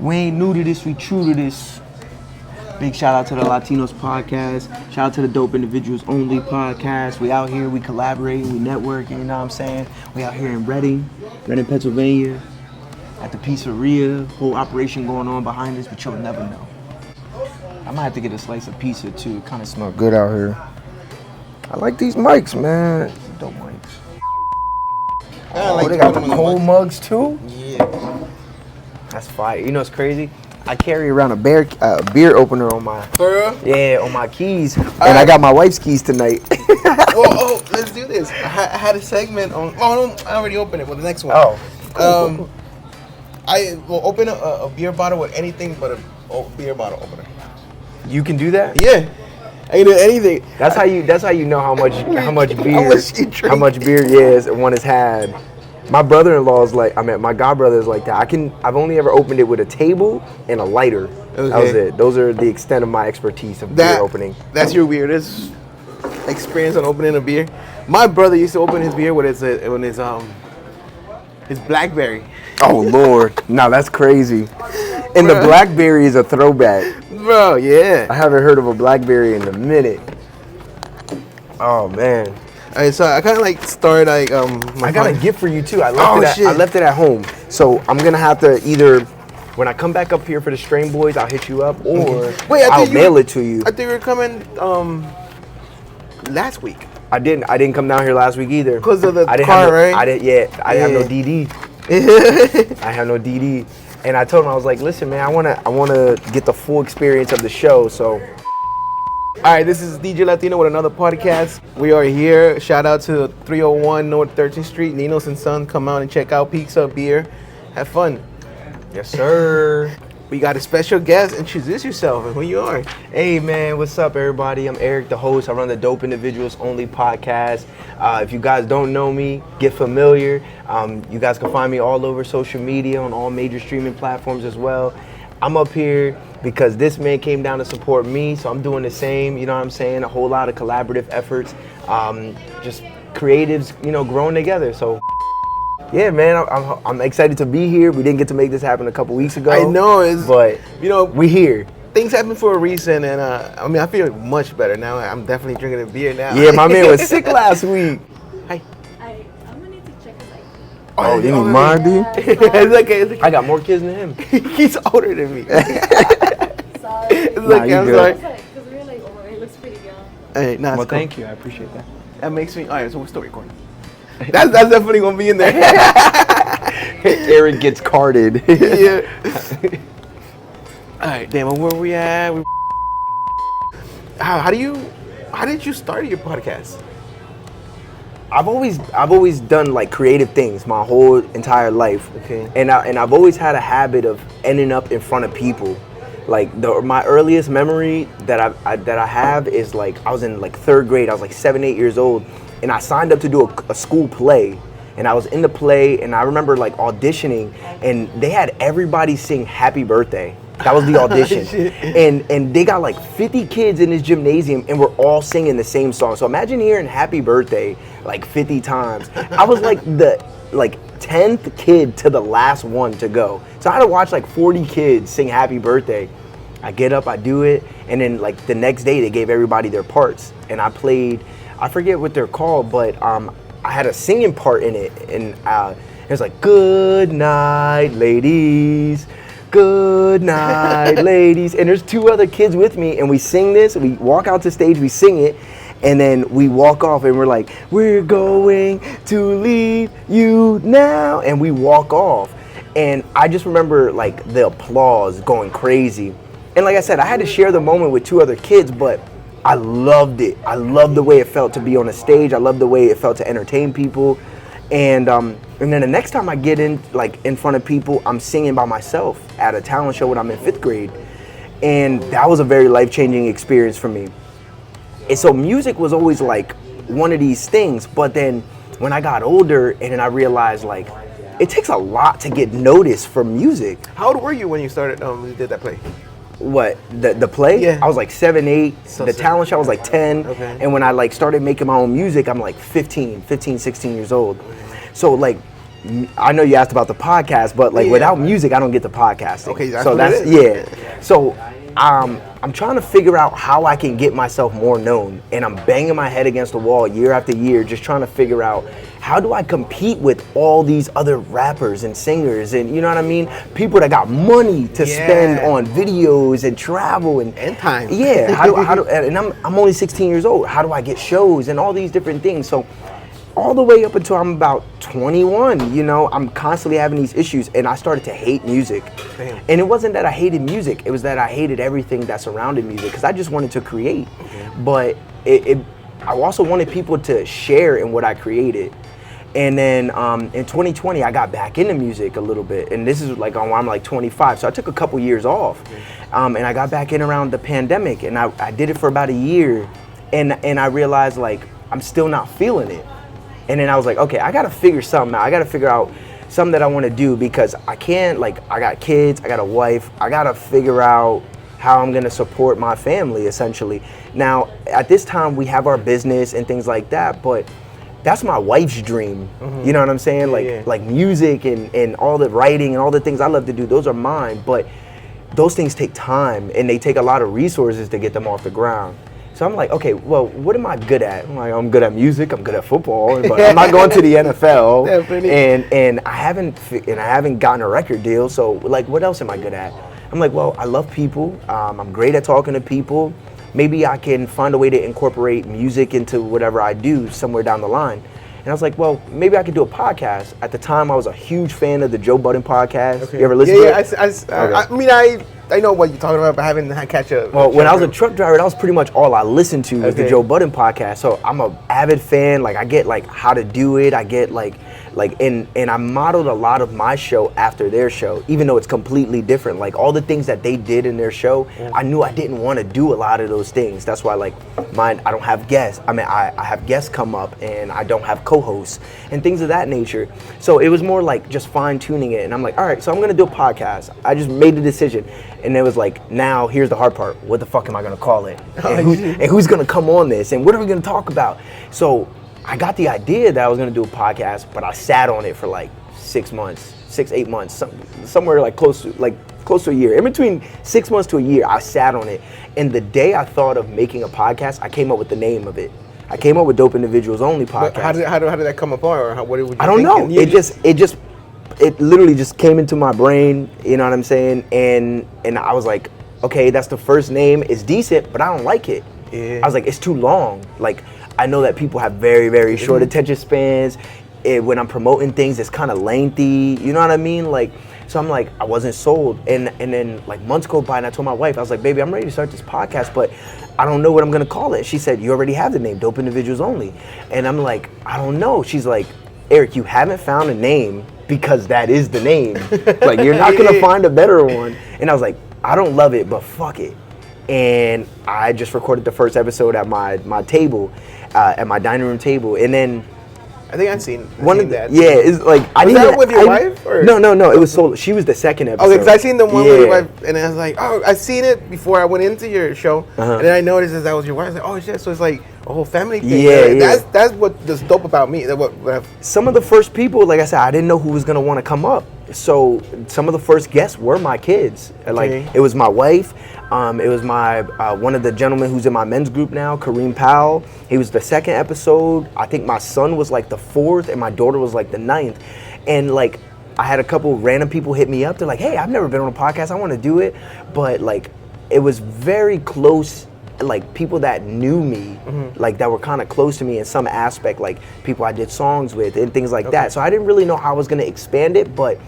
We ain't new to this, we true to this. Big shout out to the Latinos podcast. Shout out to the Dope Individuals Only podcast. We out here, we collaborating, we networking, you know what I'm saying? We out here in Reading, Pennsylvania, at the pizzeria. Whole operation going on behind us, but you'll never know. I might have to get a slice of pizza too. It kind of smells good out here. I like these mics, man. Dope mics. Oh, they got the cold mugs too? Yeah. That's fire. You know what's crazy? I carry around a beer opener on my on my keys, and I got my wife's keys tonight. Let's do this. I had a segment on. I already opened it. Well, the next one. Cool. I will open a beer bottle with anything but a beer bottle opener. You can do that? Yeah, I can do anything. That's how you know how much beer one has had. My brother-in-law is like, my godbrother is like that. I've only ever opened it with a table and a lighter. Okay. That was it. Those are the extent of my expertise of beer opening. That's your weirdest experience on opening a beer. My brother used to open his beer with his Blackberry. Oh Lord, no, that's crazy. And the Blackberry is a throwback, bro. Yeah, I haven't heard of a Blackberry in a minute. Oh man. All right, so I kind of started I got a gift for you too. I left it at home. So I'm gonna have to either, when I come back up here for the Strain Boys, I'll hit you up, or I'll mail it to you. I think you were coming last week. I didn't come down here last week either. Because of the car, right? I didn't have no DD. I have no DD. And I told him, I was like, listen, man, I wanna get the full experience of the show. So. All right, this is DJ Latino with another podcast. We are here. Shout out to 301 North 13th Street, Ninos and Son. Come out and check out Pizza Beer. Have fun. Yes, sir. We got a special guest. Introduce yourself and who you are. Hey, man, what's up, everybody? I'm Eric, the host. I run the Dope Individuals Only podcast. If you guys don't know me, get familiar. You guys can find me all over social media on all major streaming platforms as well. I'm up here because this man came down to support me, so I'm doing the same, you know what I'm saying? A whole lot of collaborative efforts, just creatives, growing together. So, yeah, man, I'm excited to be here. We didn't get to make this happen a couple weeks ago. I know, but we here. Things happen for a reason, and I feel much better now. I'm definitely drinking a beer now. Yeah, my man was sick last week. I'm gonna need to check his ID. Oh, you need mine, dude? It's okay. I got more kids than him. He's older than me. Sorry. It's okay, I'm sorry. Because we're like, oh, he looks pretty young. Hey, nah, well, thank you. I appreciate that. That makes me. All right, so we're still recording. That's definitely gonna be in there. Eric gets carded. Yeah. All right, damn. Where we at? How did you start your podcast? I've always done like creative things my whole entire life. Okay. And I've always had a habit of ending up in front of people. Like my earliest memory that I have is like I was in like third grade. I was like 7, 8 years old, and I signed up to do a school play. And I was in the play, and I remember like auditioning, and they had everybody sing "Happy Birthday." That was the audition. and they got like 50 kids in this gymnasium, and we're all singing the same song. So imagine hearing "Happy Birthday" like 50 times. I was like the 10th kid to the last one to go. So I had to watch like 40 kids sing "Happy Birthday." I get up, I do it, and then like the next day they gave everybody their parts, and I played. I forget what they're called, but I had a singing part in it, and it was like, "Good night, ladies. Good night, ladies." And there's 2 other kids with me, and we sing this. We walk out to stage, we sing it, and then we walk off, and we're like, "We're going to leave you now," and we walk off. And I just remember like the applause going crazy. And like I said, I had to share the moment with 2 other kids, but I loved it. I loved the way it felt to be on a stage. I loved the way it felt to entertain people. And then the next time I get in front of people, I'm singing by myself at a talent show when I'm in 5th grade. And that was a very life-changing experience for me. And so music was always like one of these things. But then when I got older, and then I realized like it takes a lot to get noticed for music. How old were you when you started? When you did that play? What, the play? Yeah. I was like 7, 8. So the talent show I was like 10. Okay. And when I like started making my own music, I'm like 15, 16 years old. So like I know you asked about the podcast, but like Yeah. without music, I don't get the podcasting. Okay, that's so what that's it is. yeah. So I'm trying to figure out how I can get myself more known, and I'm banging my head against the wall year after year, just trying to figure out how do I compete with all these other rappers and singers, and you know what I mean? People that got money to spend on videos and travel and time. Yeah, how do and I'm only 16 years old. How do I get shows and all these different things? So all the way up until I'm about 21, you know, I'm constantly having these issues, and I started to hate music. Damn. And it wasn't that I hated music, it was that I hated everything that surrounded music, because I just wanted to create. But I also wanted people to share in what I created. And then in 2020, I got back into music a little bit, and this is like I'm like 25, so I took a couple years off, and I got back in around the pandemic, and I did it for about a year, and I realized like I'm still not feeling it. And then I was like, okay, I gotta figure something out. I gotta figure out something that I wanna do, because I can't, like, I got kids, I got a wife, I gotta figure out how I'm gonna support my family, essentially. Now, at this time, we have our business and things like that, but that's my wife's dream. You know what I'm saying? Like music and all the writing and all the things I love to do, those are mine, but those things take time, and they take a lot of resources to get them off the ground. So I'm like, okay, well, what am I good at? I'm like, I'm good at music, I'm good at football, but I'm not going to the NFL. Definitely. And I haven't gotten a record deal. So like, what else am I good at? I'm like, well, I love people. I'm great at talking to people. Maybe I can find a way to incorporate music into whatever I do somewhere down the line. And I was like, well, maybe I could do a podcast. At the time, I was a huge fan of the Joe Budden podcast. Okay. You ever listen to it? I mean, I know what you're talking about, but I haven't catch up. Well, when I was a truck driver, that was pretty much all I listened to was the Joe Budden podcast. So I'm a avid fan. Like I get like how to do it. I get like and I modeled a lot of my show after their show, even though it's completely different. Like all the things that they did in their show, I knew I didn't want to do a lot of those things. That's why like mine, I don't have guests. I mean, I have guests come up, and I don't have co-hosts and things of that nature. So it was more like just fine tuning it. And I'm like, all right, so I'm gonna do a podcast. I just made the decision. And it was like, now here's the hard part. What the fuck am I gonna call it? And who's gonna come on this? And what are we gonna talk about? So I got the idea that I was gonna do a podcast, but I sat on it for like 6 months, 8 months, somewhere like close to a year. In between 6 months to a year, I sat on it. And the day I thought of making a podcast, I came up with the name of it. I came up with Dope Individuals Only Podcast. But how did that come apart, or what did you I don't know. It literally just came into my brain, you know what I'm saying? And I was like, okay, that's the first name. It's decent, but I don't like it. Yeah. I was like, it's too long. Like, I know that people have very, very short attention spans. When I'm promoting things, it's kind of lengthy. You know what I mean? Like, so I'm like, I wasn't sold. And then like months go by, and I told my wife, I was like, baby, I'm ready to start this podcast, but I don't know what I'm gonna call it. She said, you already have the name, Dope Individuals Only. And I'm like, I don't know. She's like, Eric, you haven't found a name because that is the name. Like, you're not gonna find a better one. And I was like, I don't love it, but fuck it. And I just recorded the first episode at my table, at my dining room table, and then I think I've seen that. Yeah, it's like I was didn't. that with your wife? Or? No. It was solo. She was the second episode. Okay, because I seen the one with your wife, and I was like, oh, I seen it before I went into your show, and then I noticed that was your wife. I was like, oh shit, so it's like a whole family thing. Yeah. That's what's dope about me. Some of the first people, like I said, I didn't know who was gonna want to come up. So some of the first guests were my kids. Like it was my wife. It was my one of the gentlemen who's in my men's group now, Kareem Powell. He was the second episode. I think my son was like the fourth, and my daughter was like the ninth. And like I had a couple random people hit me up. They're like, "Hey, I've never been on a podcast. I want to do it." But like, it was very close. Like people that knew me, like that were kind of close to me in some aspect, like people I did songs with and things like that. So I didn't really know how I was gonna expand it, but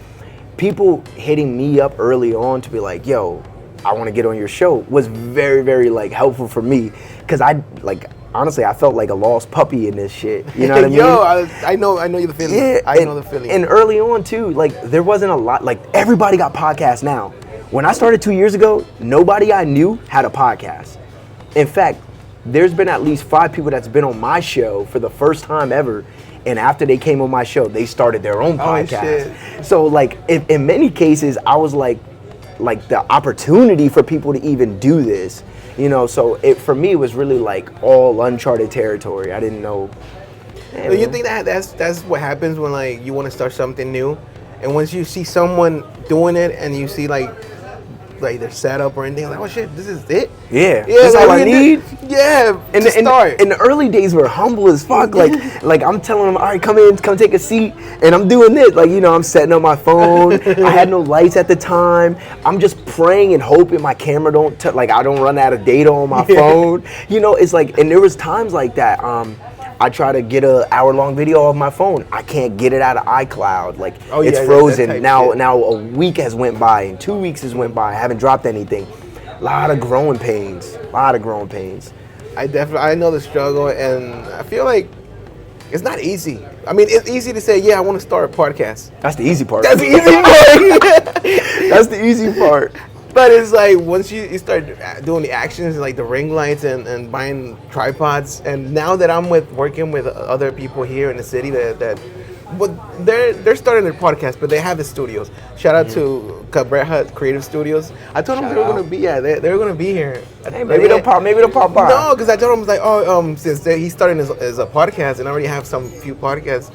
people hitting me up early on to be like, yo, I want to get on your show was very, very like helpful for me, because honestly, I felt like a lost puppy in this shit. You know what I mean? Yo, I know you're the feeling. Yeah, I know the feeling. And early on too, like there wasn't a lot. Like everybody got podcasts now. When I started 2 years ago, nobody I knew had a podcast. In fact, there's been at least 5 people that's been on my show for the first time ever, and after they came on my show, they started their own podcast. Shit. So like in many cases, I was like the opportunity for people to even do this, you know. So for me, it was really like all uncharted territory. I didn't know. Yeah, Do you man. think that's what happens when like you want to start something new, and once you see someone doing it and you see like their setup or anything, like, oh shit, this is it. Yeah, that's like, all I we need. Yeah, to start. In the early days, we're humble as fuck. Like I'm telling them, all right, come in, come take a seat, and I'm doing this. Like, you know, I'm setting up my phone. I had no lights at the time. I'm just praying and hoping my camera like I don't run out of data on my phone. You know, it's like, and there was times like that. I try to get an hour-long video off my phone. I can't get it out of iCloud. Like, it's frozen. that type Now shit. a week has went by and 2 weeks has went by. I haven't dropped anything. A lot of growing pains. I know the struggle, and I feel like it's not easy. I mean, it's easy to say, yeah, I want to start a podcast. That's the easy part. That's the easy part. That's the easy part. But it's like once you start doing the actions, like the ring lights and buying tripods, and now that I'm working with other people here in the city but they're starting their podcast, but they have the studios. Shout out to Cabrera Creative Studios. I told them they were gonna be they were gonna be here. Hey, maybe they'll pop by. No, because I told him like, since he's starting as a podcast and I already have some few podcasts.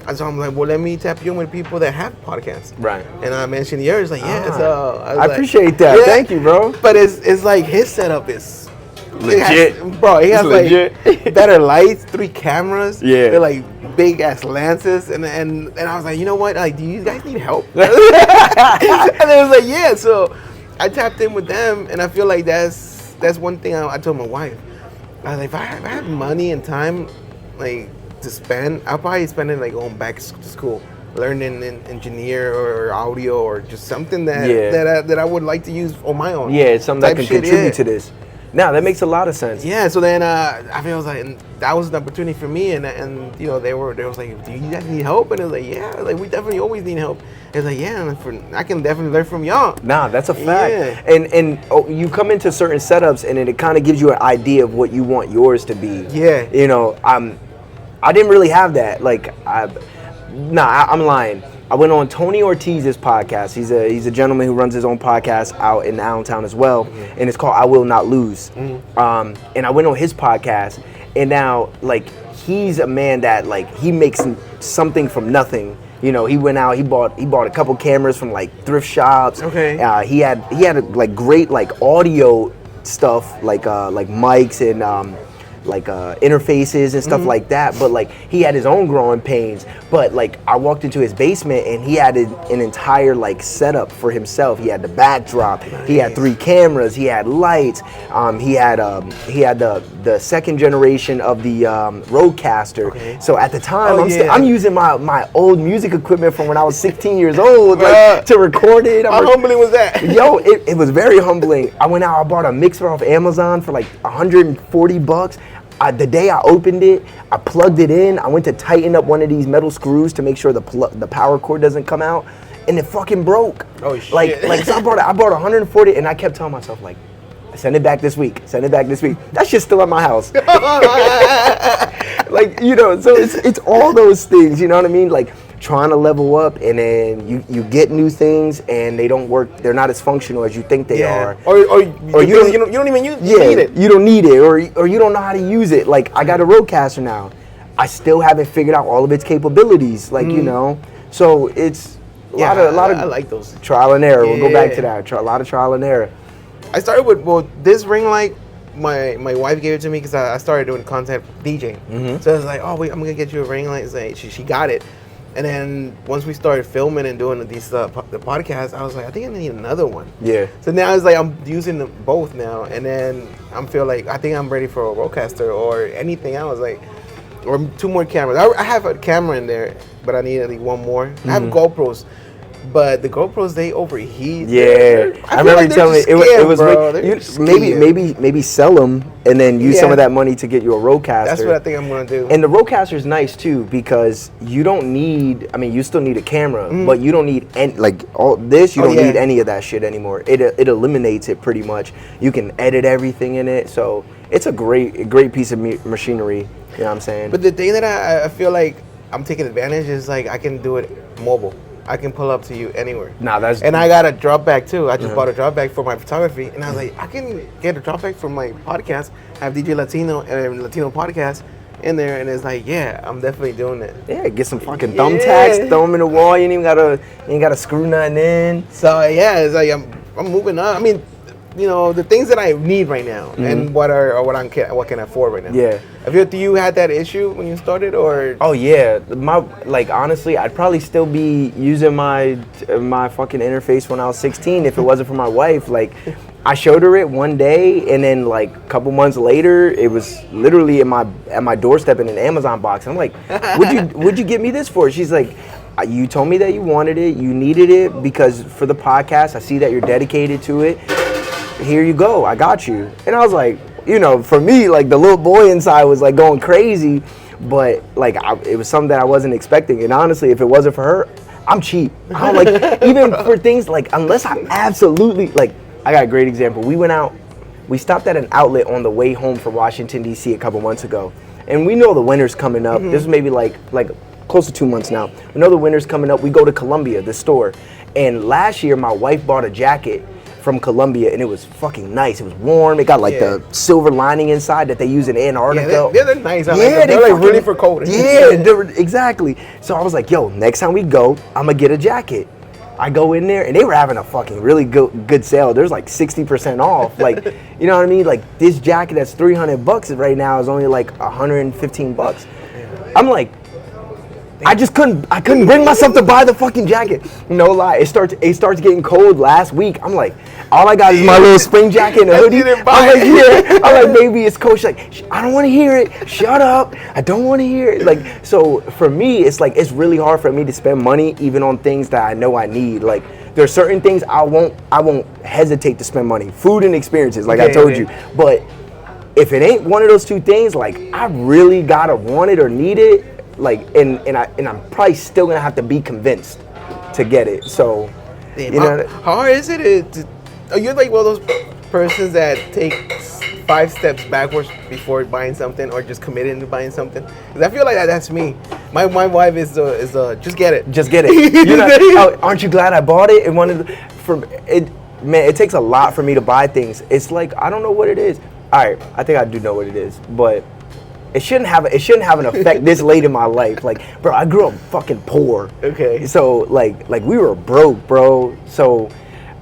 And so I'm like, well, let me tap you in with people that have podcasts. Right. And I mentioned yours, like, yeah. So I appreciate that. Yeah. Thank you, bro. But it's like his setup is Legit. He has legit. like better lights, 3 cameras. Yeah. They're like big ass lances, and I was like, you know what? Like, do you guys need help? And they was like, yeah. So I tapped in with them, and I feel like that's one thing I told my wife. I was like, if I had money and time, like, to spend, I'll probably spend it like going back to school, learning an engineer or audio or just something that I would like to use on my own. Yeah, it's something that can contribute to this. Now that makes a lot of sense. Yeah, so then I was like, and that was an opportunity for me, and you know they was like, do you guys need help? And it was like, yeah, like we definitely always need help. It's like, yeah, I can definitely learn from y'all. Nah, that's a fact. Yeah. And you come into certain setups, and then it kind of gives you an idea of what you want yours to be. Yeah. You know, I didn't really have that. Like, I'm lying. I went on Tony Ortiz's podcast. He's a gentleman who runs his own podcast out in Allentown as well, and it's called I Will Not Lose. And I went on his podcast, and now like he's a man that like he makes something from nothing. You know, he went out, he bought a couple cameras from like thrift shops. Okay. He had like great like audio stuff like mics and interfaces and stuff like that, but like he had his own growing pains. But like I walked into his basement and he had an entire like setup for himself. He had the backdrop, he had 3 cameras, he had lights, he had the second generation of the Rodecaster. Okay. So at the time I'm I'm using my old music equipment from when I was 16 years old like, to record it. How humbling was that? Yo, it was very humbling. I went out, I bought a mixer off Amazon for like $140. The day I opened it, I plugged it in. I went to tighten up one of these metal screws to make sure the power cord doesn't come out, and it fucking broke. Oh shit! Like so I bought 140, and I kept telling myself like, send it back this week. Send it back this week. That shit's still at my house. Like, you know, so it's all those things. You know what I mean? Like trying to level up, and then you get new things and they don't work. They're not as functional as you think they are. Or you don't even need it. You don't need it, or you don't know how to use it. Like I got a Rodecaster now. I still haven't figured out all of its capabilities. Like you know, so it's a lot of I like those. trial and error. We'll go back Yeah. to that. A lot of trial and error. I started with this ring light. My wife gave it to me because I started doing content DJing. So I was like, oh wait, I'm gonna get you a ring light. It's like, she got it, and then once we started filming and doing these the podcast, I was like, I think I need another one. Yeah. So now it's like I'm using them both now, and then I feel like I think I'm ready for a Rodecaster or anything else, like or 2 more cameras. I have a camera in there, but I need like 1 more. I have GoPros. But the GoPros, they overheat. Yeah, I remember you telling me it was maybe sell them and then use some of that money to get you a Rodecaster. That's what I think I'm gonna do. And the Rodecaster is nice too because you don't need. I mean, you still need a camera, but you don't need any all this. You don't need any of that shit anymore. It eliminates it pretty much. You can edit everything in it, so it's a great piece of machinery. You know what I'm saying? But the thing that I feel like I'm taking advantage is like I can do it mobile. I can pull up to you anywhere. And I got a drop bag too. I just bought a drop bag for my photography, and I was like, I can get a drop bag for my podcast. I have DJ Latino and Latino podcast, in there, and it's like, yeah, I'm definitely doing it. Yeah, get some fucking thumbtacks, throw them in the wall. You ain't even gotta screw nothing in. So yeah, it's like I'm moving on. I mean, you know, the things that I need right now, and what can I afford right now. Yeah. Do you had that issue when you started, or? Oh yeah, honestly, I'd probably still be using my fucking interface when I was 16 if it wasn't for my wife. Like, I showed her it one day, and then like a couple months later, it was literally at my doorstep in an Amazon box. I'm like, would you get me this for? She's like, you told me that you wanted it, you needed it because for the podcast. I see that you're dedicated to it. Here you go, I got you. And I was like, you know, for me, like the little boy inside was like going crazy, but like it was something that I wasn't expecting. And honestly, if it wasn't for her, I'm cheap. I don't like even for things like unless I absolutely like. I got a great example. We stopped at an outlet on the way home from Washington, D.C. a couple months ago. And we know the winter's coming up. This is maybe like close to 2 months now. We know the winter's coming up. We go to Columbia, the store. And last year, my wife bought a jacket from Columbia, and it was fucking nice. It was warm. It got like the silver lining inside that they use in Antarctica. Yeah, they're nice. They're like really for cold. Yeah, exactly. So I was like, yo, next time we go, I'm going to get a jacket. I go in there, and they were having a fucking really good sale. There's like 60% off. Like, you know what I mean? Like, this jacket that's $300 right now is only like $115. I'm like, I couldn't bring myself to buy the fucking jacket. No lie, it starts getting cold last week. I'm like, all I got is my little spring jacket and a hoodie. I'm like, yeah. I'm like, baby, it's cold. She's like, I don't want to hear it. Shut up. I don't want to hear it. Like, so for me, it's like it's really hard for me to spend money even on things that I know I need. Like, there's certain things I won't hesitate to spend money. Food and experiences, like I told you. But if it ain't one of those two things, like I really gotta want it or need it. Like, and I'm probably still gonna have to be convinced to get it. So, damn, you know, how hard is it? Are you like one of those persons that takes 5 steps backwards before buying something, or just committing to buying something? Because I feel like that's me. My wife is just get it. Just get it. You're not, oh, aren't you glad I bought it? Man, it takes a lot for me to buy things. It's like I don't know what it is. All right, I think I do know what it is, but. It shouldn't have an effect this late in my life. Like, bro, I grew up fucking poor. Okay. So like we were broke, bro. So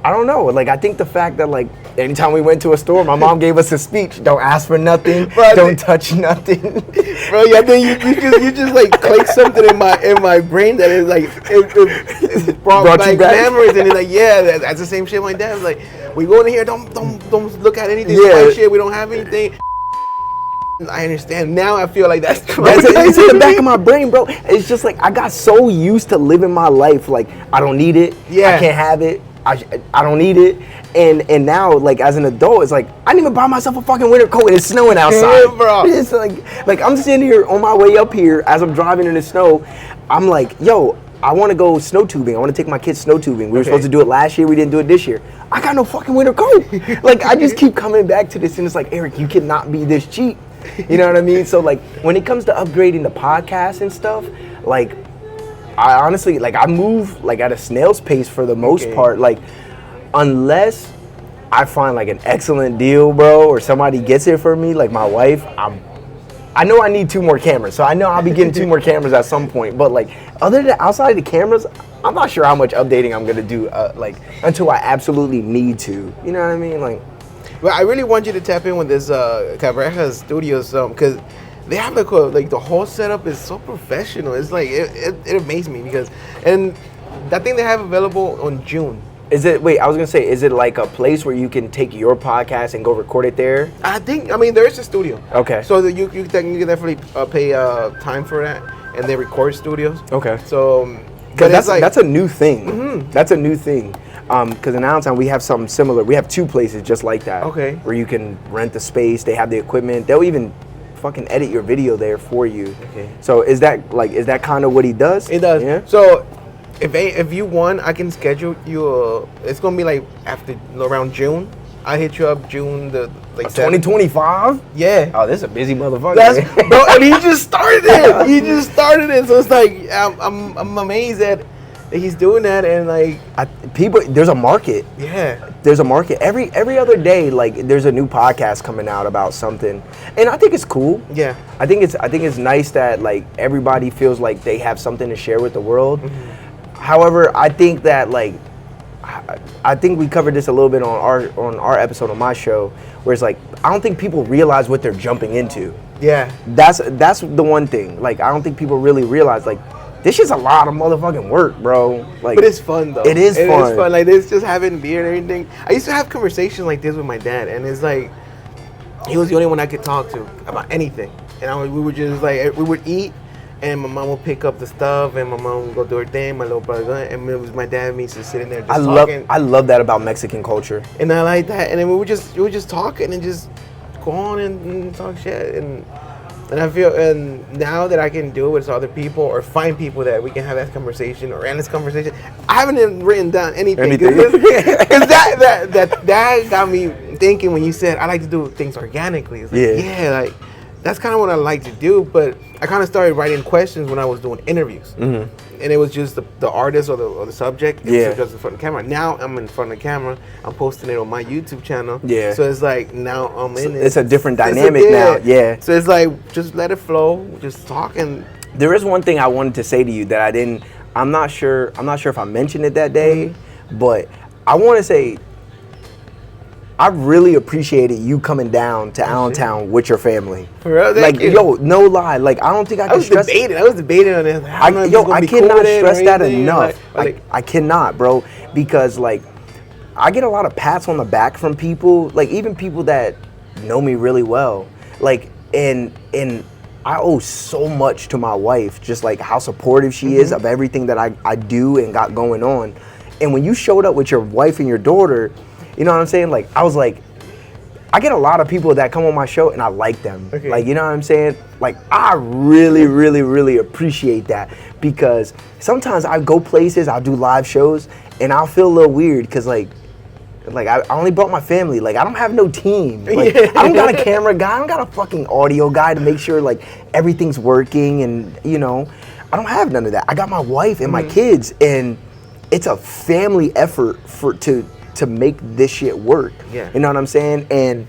I don't know. Like, I think the fact that like anytime we went to a store, my mom gave us a speech: don't ask for nothing, don't touch nothing. Bro, yeah, then you just like click something in my brain that is like it brought like memories, and it's like, yeah, that's the same shit my dad was like. We go in here, don't look at anything. Yeah. Shit, we don't have anything. I understand. Now I feel like it's in the back of my brain, bro. It's just like I got so used to living my life like I don't need it. Yeah. I can't have it. I don't need it. And now, like as an adult, it's like I didn't even buy myself a fucking winter coat and it's snowing outside. Yeah, bro. It's like I'm sitting here on my way up here as I'm driving in the snow. I'm like, yo, I want to go snow tubing. I want to take my kids snow tubing. We were supposed to do it last year. We didn't do it this year. I got no fucking winter coat. Like I just keep coming back to this, and it's like, Eric, you cannot be this cheap. You know what I mean? So like when it comes to upgrading the podcast and stuff, like I honestly like I move like at a snail's pace for the most part. Like unless I find like an excellent deal, bro, or somebody gets it for me, like my wife, I know I need 2 more cameras, so I know I'll be getting 2 more cameras at some point. But like other than outside of the cameras, I'm not sure how much updating I'm gonna do like until I absolutely need to. You know what I mean? Like. Well, I really want you to tap in with this Cabreja Studios because they have like the whole setup is so professional. It's like it amazed me because and that thing they have available on June. Is it? Wait, I was gonna say, is it like a place where you can take your podcast and go record it there? I mean, there is a studio. Okay. So that you can definitely pay time for that, and they record studios. Okay. So. But that's a new thing. Mm-hmm. That's a new thing. Because in Allentown we have something similar. We have 2 places just like that. Okay. Where you can rent the space. They have the equipment. They'll even fucking edit your video there for you. Okay. So is that kind of what he does? It does. Yeah. So if you want, I can schedule you. It's gonna be like after around June. I hit you up June the 2025. Yeah. Oh, this is a busy motherfucker. Bro, and he just started it. So it's like I'm amazed at he's doing that, and like people, there's a market. yeah, There's a market every other day. Like there's a new podcast coming out about something, and I think it's cool. yeah. I think it's nice that like everybody feels like they have something to share with the world. However, I think that like I think we covered this a little bit on our episode on my show, where it's like I don't think people realize what they're jumping into. Yeah. That's the one thing. Like I don't think people really realize like this shit's a lot of motherfucking work, bro. Like, But it's fun though. It is fun. It is fun. Like it's just having beer and everything. I used to have conversations like this with my dad, and it's like he was the only one I could talk to about anything. And we would just like we would eat, and my mom would pick up the stuff, and my mom would go do her thing. My little brother, and it was my dad and me just sitting there just talking. I love that about Mexican culture. And I like that. And then we would just talk and just go on and talk shit. And I feel, and now that I can do it with other people or find people that we can have that conversation or end this conversation, I haven't even written down anything. Because that got me thinking when you said I like to do things organically. It's like, yeah, like that's kind of what I like to do. But I kind of started writing questions when I was doing interviews. And it was just the artist or the subject. Yeah. Just in front of the camera. Now I'm in front of the camera. I'm posting it on my YouTube channel. Yeah. So it's like now I'm in it. It's a different dynamic now. Yeah. So it's like just let it flow. Just talk and. There is one thing I wanted to say to you that I didn't. I'm not sure if I mentioned it that day, but I want to say I really appreciated you coming down to Allentown with your family. For real? Like, yo, no lie. Like, I don't think I can stress. I was debating on it. I cannot stress that enough. I cannot, bro, because like I get a lot of pats on the back from people, like even people that know me really well, like and I owe so much to my wife, just like how supportive she is of everything that I do and got going on. And when you showed up with your wife and your daughter, you know what I'm saying? Like, I was like, I get a lot of people that come on my show and I like them. Okay. Like, you know what I'm saying? Like, I really, really, really appreciate that, because sometimes I go places, I'll do live shows, and I'll feel a little weird because like I only brought my family. Like, I don't have no team. Like, I don't got a camera guy. I don't got a fucking audio guy to make sure like everything's working, and you know, I don't have none of that. I got my wife and my kids, and it's a family effort to make this shit work. Yeah. You know what I'm saying? And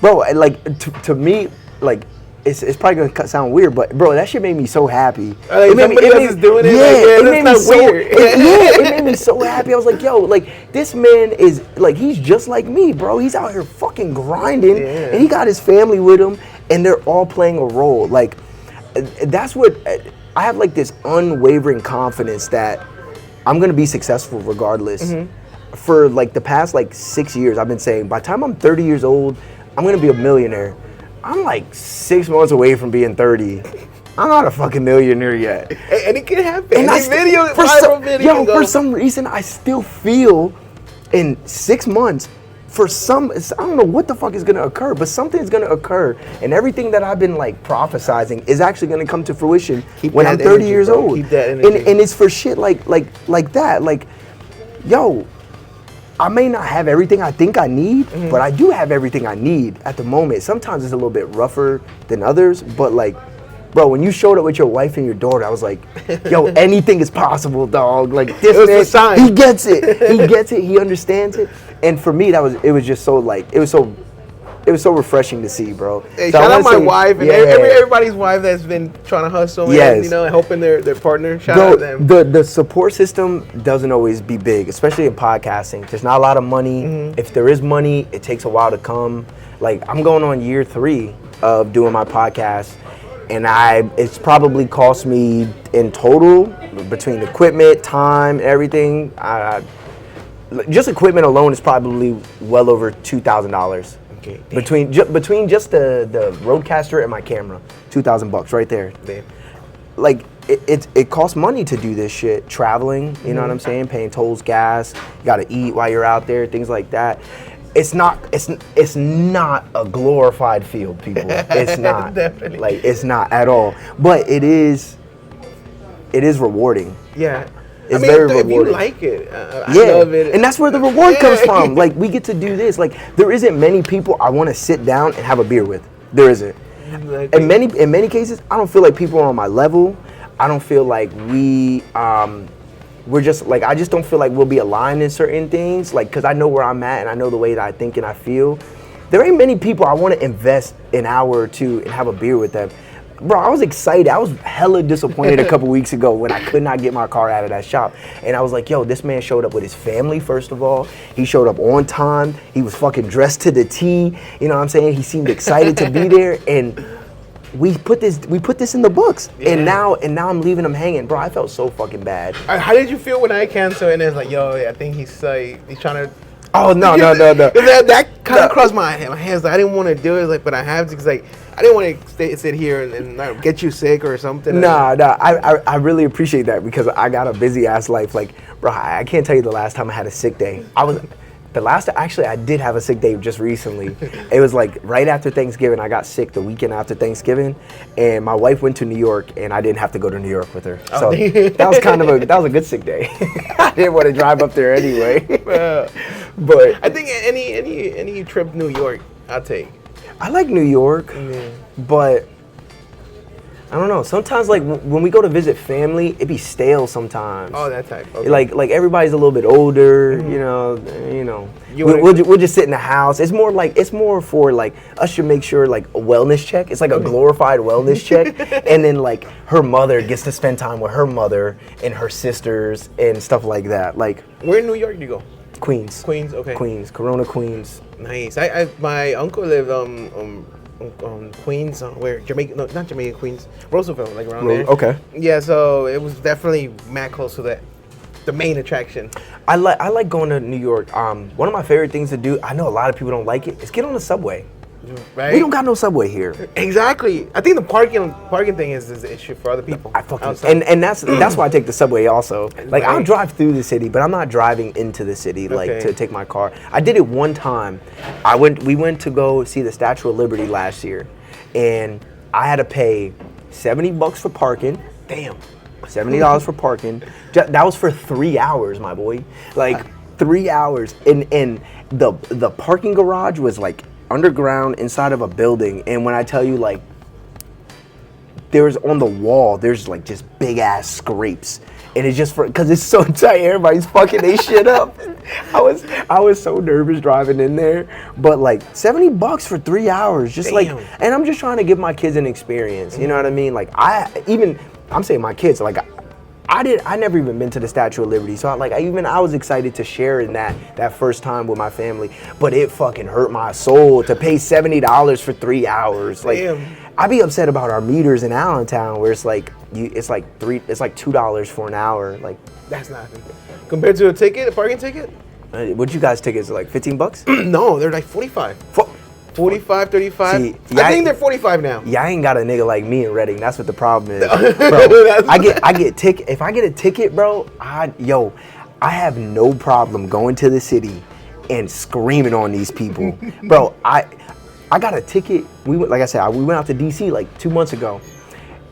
bro, like to me, like it's probably gonna sound weird, but bro, that shit made me so happy. Like somebody else is doing it. Yeah, it made me so weird. it made me so happy. I was like, yo, like this man is like, he's just like me, bro. He's out here fucking grinding, and he got his family with him, and they're all playing a role. Like that's what I have, like this unwavering confidence that I'm gonna be successful regardless. For like the past like 6 years, I've been saying by the time I'm 30 years old, I'm gonna be a millionaire. I'm like 6 months away from being 30. I'm not a fucking millionaire yet. And it can happen. And For some reason, I still feel in 6 months, I don't know what the fuck is gonna occur, but something's gonna occur, and everything that I've been like prophesizing is actually gonna come to fruition when I'm 30 years old. Keep that energy. And it's for shit like that. Like, yo, I may not have everything I think I need, but I do have everything I need at the moment. Sometimes it's a little bit rougher than others, but like, bro, when you showed up with your wife and your daughter, I was like, yo, anything is possible, dog. Like, this man, he gets it. He gets it. He understands it. And for me, it was just so like, it was so refreshing to see, bro. Hey, so shout out my wife and everybody's wife that's been trying to hustle and, you know, helping their partner. Shout out to them. The support system doesn't always be big, especially in podcasting. There's not a lot of money. If there is money, it takes a while to come. Like, I'm going on year 3 of doing my podcast, and it's probably cost me in total, between equipment, time, everything, just equipment alone is probably well over $2,000. Okay. Between just the Rodecaster and my camera, $2,000 right there. Damn. Like it costs money to do this shit. Traveling, you know what I'm saying? Paying tolls, gas. You gotta eat while you're out there, things like that. It's not a glorified field, people. It's not. Definitely. Like, it's not at all. But it is rewarding. Yeah. It's very rewarding. If you like it, I love it. And that's where the reward comes from. Like, we get to do this. Like, there isn't many people I want to sit down and have a beer with. There isn't. In many cases, I don't feel like people are on my level. I don't feel like we we're just like, I just don't feel like we'll be aligned in certain things, like, because I know where I'm at and I know the way that I think and I feel. There ain't many people I want to invest an hour or two and have a beer with them. Bro, I was excited. I was hella disappointed a couple weeks ago when I could not get my car out of that shop. And I was like, yo, this man showed up with his family, first of all. He showed up on time. He was fucking dressed to the T. You know what I'm saying? He seemed excited to be there. And we put this in the books. Yeah. And now I'm leaving him hanging. Bro, I felt so fucking bad. How did you feel when I canceled and it's like, yo, I think he's trying to... Oh, no. That kind of crossed my hands. Like, I didn't want to do it, like, but I have to, because, like, I didn't want to sit here and like, get you sick or something. Nah, I really appreciate that because I got a busy ass life. Like, bro, I can't tell you the last time I had a sick day. Actually, I did have a sick day just recently. It was like right after Thanksgiving. I got sick the weekend after Thanksgiving, and my wife went to New York, and I didn't have to go to New York with her. So that was a good sick day. I didn't want to drive up there anyway. But I think any trip to New York, I'll take. I like New York, but I don't know. Sometimes, like when we go to visit family, it be stale sometimes. Oh, that type. Okay. Like everybody's a little bit older, you know. We'll just sit in the house. It's more for like us to make sure like a wellness check. It's like a glorified wellness check, and then like her mother gets to spend time with her mother and her sisters and stuff like that. Like, where in New York do you go? Queens. Queens, okay. Queens, Corona, Queens. Nice. My uncle lived Queens, where Jamaica? No, not Jamaica. Queens, Roosevelt, like around there. Okay. Yeah, so it was definitely mad close to that, the main attraction. I like going to New York. One of my favorite things to do. I know a lot of people don't like it. Is get on the subway. Right. We don't got no subway here. Exactly. I think the parking thing is the issue for other people. And that's why I take the subway also. Like, I'll Right. drive through the city, but I'm not driving into the city like to take my car. I did it one time. We went to go see the Statue of Liberty last year, and I had to pay $70 for parking. Damn. $70 for parking. That was for 3 hours, my boy. Like 3 hours. And the parking garage was like underground inside of a building, and when I tell you, like, there's on the wall, there's like just big ass scrapes, and it's just because it's so tight, everybody's fucking they shit up. I was so nervous driving in there, but like $70 for 3 hours, just like, and I'm just trying to give my kids an experience, you know what I mean? Like, I'm saying my kids, like, I never even been to the Statue of Liberty, so I was excited to share in that first time with my family, but it fucking hurt my soul to pay $70 for 3 hours. Like, I be upset about our meters in Allentown, where it's like $2 for an hour. Like, that's nothing compared to a parking ticket. What you guys tickets are like $15? No, they're like 45. 45, 35. See, I think they're 45 now. Yeah, I ain't got a nigga like me in Reading. That's what the problem is. Bro, I get ticket. If I get a ticket, bro, I have no problem going to the city and screaming on these people. Bro, I got a ticket. We went out to DC like 2 months ago,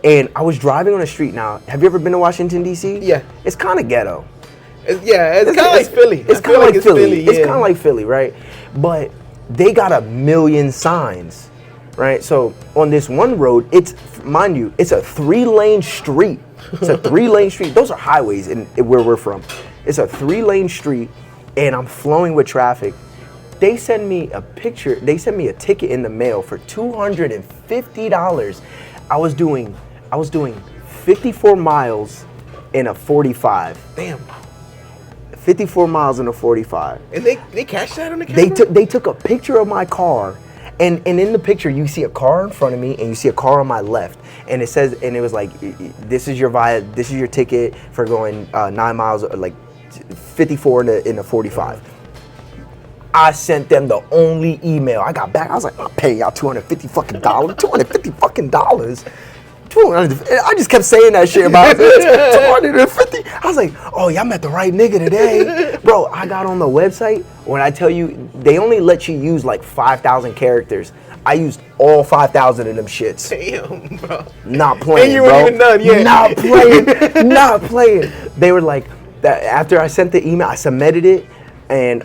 and I was driving on the street. Now, have you ever been to Washington DC? Yeah. It's kind of ghetto. It's kind of like Philly. It's kind of like Philly. It's kind of like Philly, right? But they got a million signs, right? So on this one road, it's a 3-lane street. It's a 3-lane street. Those are highways in where we're from. It's a 3-lane street, and I'm flowing with traffic. They send me a picture. They send me a ticket in the mail for $250. I was doing 54 miles in a 45. Damn. 54 miles in a 45. And they cashed that on the camera? They took a picture of my car, and in the picture you see a car in front of me and you see a car on my left, and it says, and it was like, this is your ticket for going 9 miles, like 54 in a 45. I sent them the only email. I got back. I was like, I'm paying y'all $250 fucking dollars. $250 fucking dollars. I just kept saying that shit about 250. I was like, oh, y'all met the right nigga today. Bro, I got on the website. When I tell you, they only let you use like 5,000 characters. I used all 5,000 of them shits. Damn, bro. Not playing, and you bro. weren't even done yet. Not playing. They were like, that after I sent the email, I submitted it, and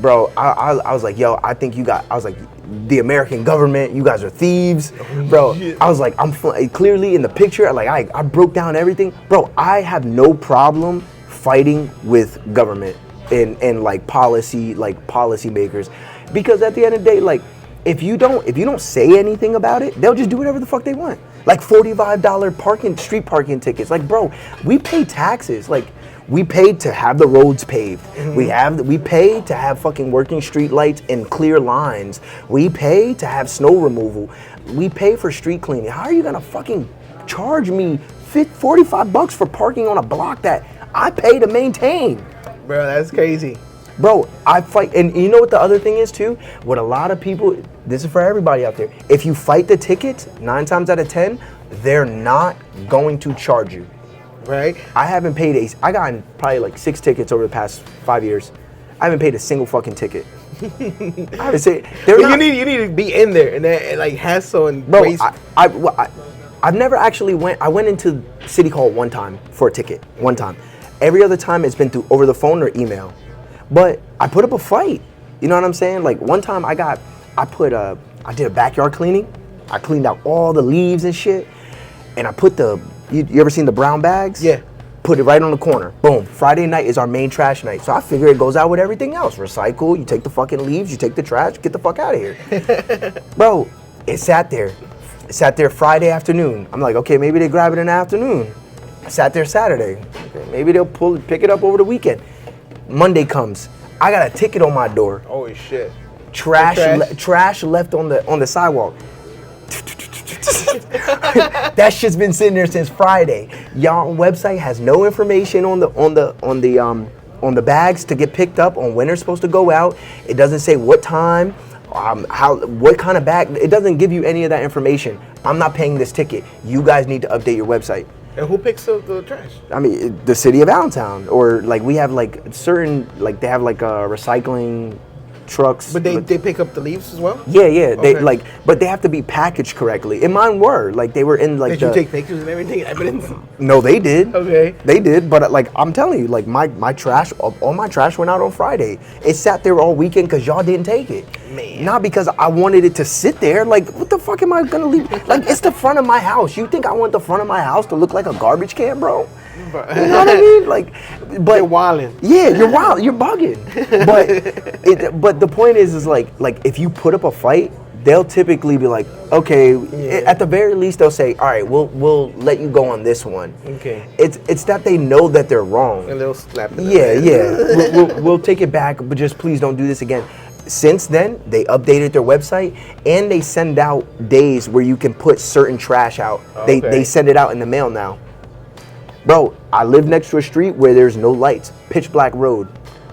bro, I was like, yo, I think I was like, the American government, you guys are thieves, bro. I was like, clearly in the picture, like I broke down everything, bro. I have no problem fighting with government and like policy makers, because at the end of the day, like if you don't say anything about it, they'll just do whatever the fuck they want. Like $45 street parking tickets. Like, bro, we pay taxes. Like, we paid to have the roads paved. We pay to have fucking working street lights and clear lines. We pay to have snow removal. We pay for street cleaning. How are you gonna fucking charge me $45 for parking on a block that I pay to maintain? Bro, that's crazy. Bro, I fight, and you know what the other thing is too? What a lot of people, this is for everybody out there, if you fight the tickets, 9 times out of 10, they're not going to charge you. Right? I haven't paid I got probably like 6 tickets over the past 5 years. I haven't paid a single fucking ticket. I would say, you need to be in there and like hassle and bro, waste. I've never actually I went into City Hall one time for a ticket, one time. Every other time it's been through over the phone or email. But I put up a fight. You know what I'm saying? Like one time I did a backyard cleaning. I cleaned out all the leaves and shit. And I put you ever seen the brown bags? Yeah. Put it right on the corner. Boom. Friday night is our main trash night. So I figure it goes out with everything else. Recycle, you take the fucking leaves, you take the trash, get the fuck out of here. Bro, it sat there. It sat there Friday afternoon. I'm like, okay, maybe they grab it in the afternoon. I sat there Saturday. Okay, maybe they'll pick it up over the weekend. Monday comes. I got a ticket on my door. Holy shit. Trash left on the sidewalk. That shit's been sitting there since Friday. Y'all website has no information on the bags to get picked up, on when they're supposed to go out. It doesn't say what time, what kind of bag. It doesn't give you any of that information. I'm not paying this ticket. You guys need to update your website. And who picks up the trash? I mean, the city of Allentown, or like we have like certain, like they have like recycling trucks. But they pick up the leaves as well? Yeah. Okay. But they have to be packaged correctly. And mine were like they were in like. Did you take pictures and everything? Evidence? No, they did. Okay. They did, but like I'm telling you, like my trash, all my trash went out on Friday. It sat there all weekend because y'all didn't take it. Man. Not because I wanted it to sit there. Like, what the fuck am I gonna leave? Like, it's the front of my house. You think I want the front of my house to look like a garbage can, bro? You know what I mean? Like, but you're wilding. Yeah, you're wild. You're bugging. But the point is like if you put up a fight, they'll typically be like, okay. Yeah. At the very least, they'll say, all right, we'll let you go on this one. Okay. It's that they know that they're wrong. A little slap. Yeah. We'll take it back, but just please don't do this again. Since then, they updated their website and they send out days where you can put certain trash out. Okay. They send it out in the mail now. Bro, I live next to a street where there's no lights, pitch black road.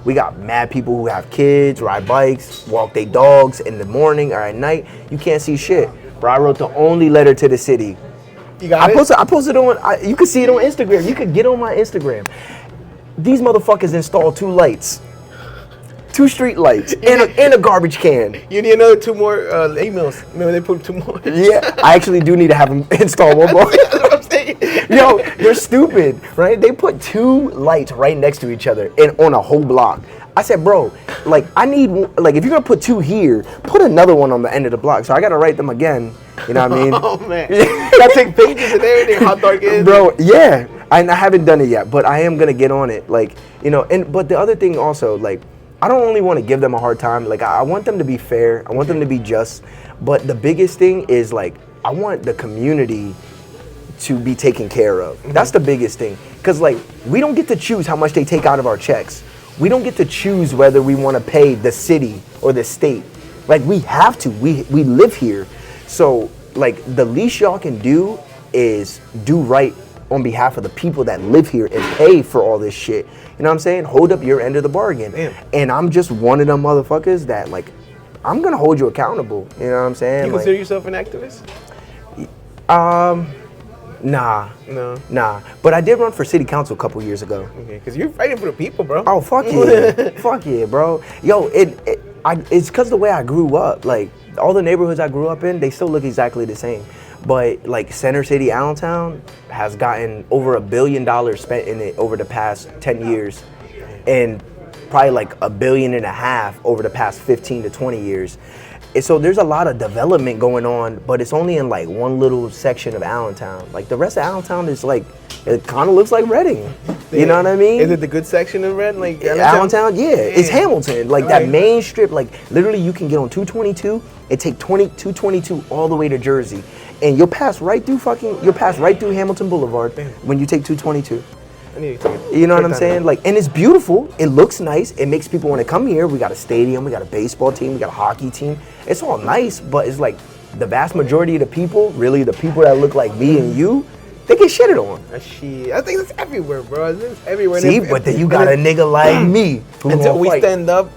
We got mad people who have kids, ride bikes, walk their dogs in the morning or at night. You can't see shit. Bro, I wrote the only letter to the city. You got it? I posted on, you can see it on Instagram. You could get on my Instagram. These motherfuckers installed 2 lights. 2 street lights and a garbage can. You need another 2 more emails. Remember they put 2 more? Yeah, I actually do need to have them install one more. That's what I'm saying. Yo, they're stupid, right? They put 2 lights right next to each other and on a whole block. I said, bro, like I need, like if you're gonna put 2 here, put another one on the end of the block. So I gotta write them again. You know what I mean? Oh man, you gotta take pictures and everything. How dark it is, bro? Yeah, I haven't done it yet, but I am gonna get on it. Like, you know, but the other thing also, like, I don't only want to give them a hard time. Like, I want them to be fair. I want them to be just. But the biggest thing is, like, I want the community to be taken care of. That's the biggest thing. Because, like, we don't get to choose how much they take out of our checks. We don't get to choose whether we want to pay the city or the state. Like, we have to. We live here. So, like, the least y'all can do is do right on behalf of the people that live here and pay for all this shit. You know what I'm saying? Hold up your end of the bargain. Damn. And I'm just one of them motherfuckers that, like, I'm gonna hold you accountable. You know what I'm saying? You consider yourself an activist? Nah. No. Nah. But I did run for city council a couple years ago. Okay, because you're fighting for the people, bro. Oh, fuck yeah. Fuck yeah, bro. Yo, it's because the way I grew up. Like, all the neighborhoods I grew up in, they still look exactly the same. But like Center City, Allentown has gotten over $1 billion spent in it over the past 10 years. And probably like $1.5 billion over the past 15 to 20 years. And so there's a lot of development going on, but it's only in like one little section of Allentown. Like the rest of Allentown is like, it kind of looks like Reading. You know what I mean? Is it the good section of Red? Like Allentown? Yeah, it's Hamilton. Like that main strip, like literally you can get on 222 and take 222 all the way to Jersey. And you'll pass right through Hamilton Boulevard when you take 222. You know what I'm saying? Like, and it's beautiful. It looks nice. It makes people want to come here. We got a stadium. We got a baseball team. We got a hockey team. It's all nice, but it's like the vast majority of the people, really the people that look like me and you, they get shitted on. Shit. I think it's everywhere, bro. It's everywhere. See, but then you got a nigga like me who until we stand up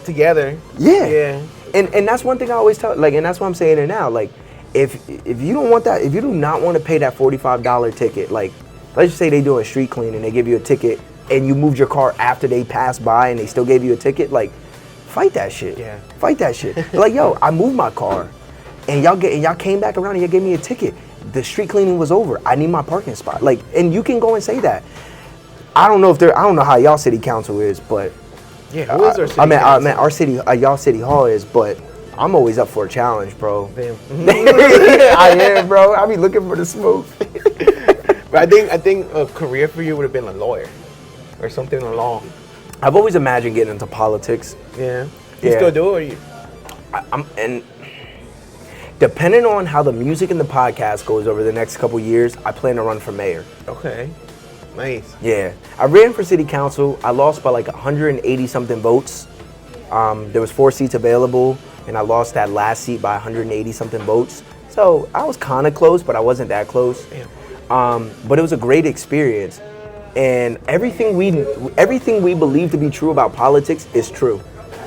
together. Yeah. And that's one thing I always tell. Like, and that's why I'm saying it now. Like, if you don't want that, if you do not want to pay that $45 ticket, like. Let's just say they do a street clean and they give you a ticket and you moved your car after they passed by and they still gave you a ticket, like, fight that shit. Yeah. Fight that shit. Like, yo, I moved my car and y'all came back around and y'all gave me a ticket. The street cleaning was over. I need my parking spot. Like, and you can go and say that. I don't know how y'all city council is, but yeah, who is our city council? I mean, our city, y'all city hall is, but I'm always up for a challenge, bro. Damn. I am, bro. I be looking for the smoke. But I think a career for you would have been a lawyer or something in the law. I've always imagined getting into politics. Yeah. You still do it, or you? And depending on how the music and the podcast goes over the next couple years, I plan to run for mayor. Okay. Nice. Yeah. I ran for city council. I lost by like 180 something votes. There was 4 seats available, and I lost that last seat by 180 something votes. So I was kind of close, but I wasn't that close. Damn. But it was a great experience, and everything we believe to be true about politics is true.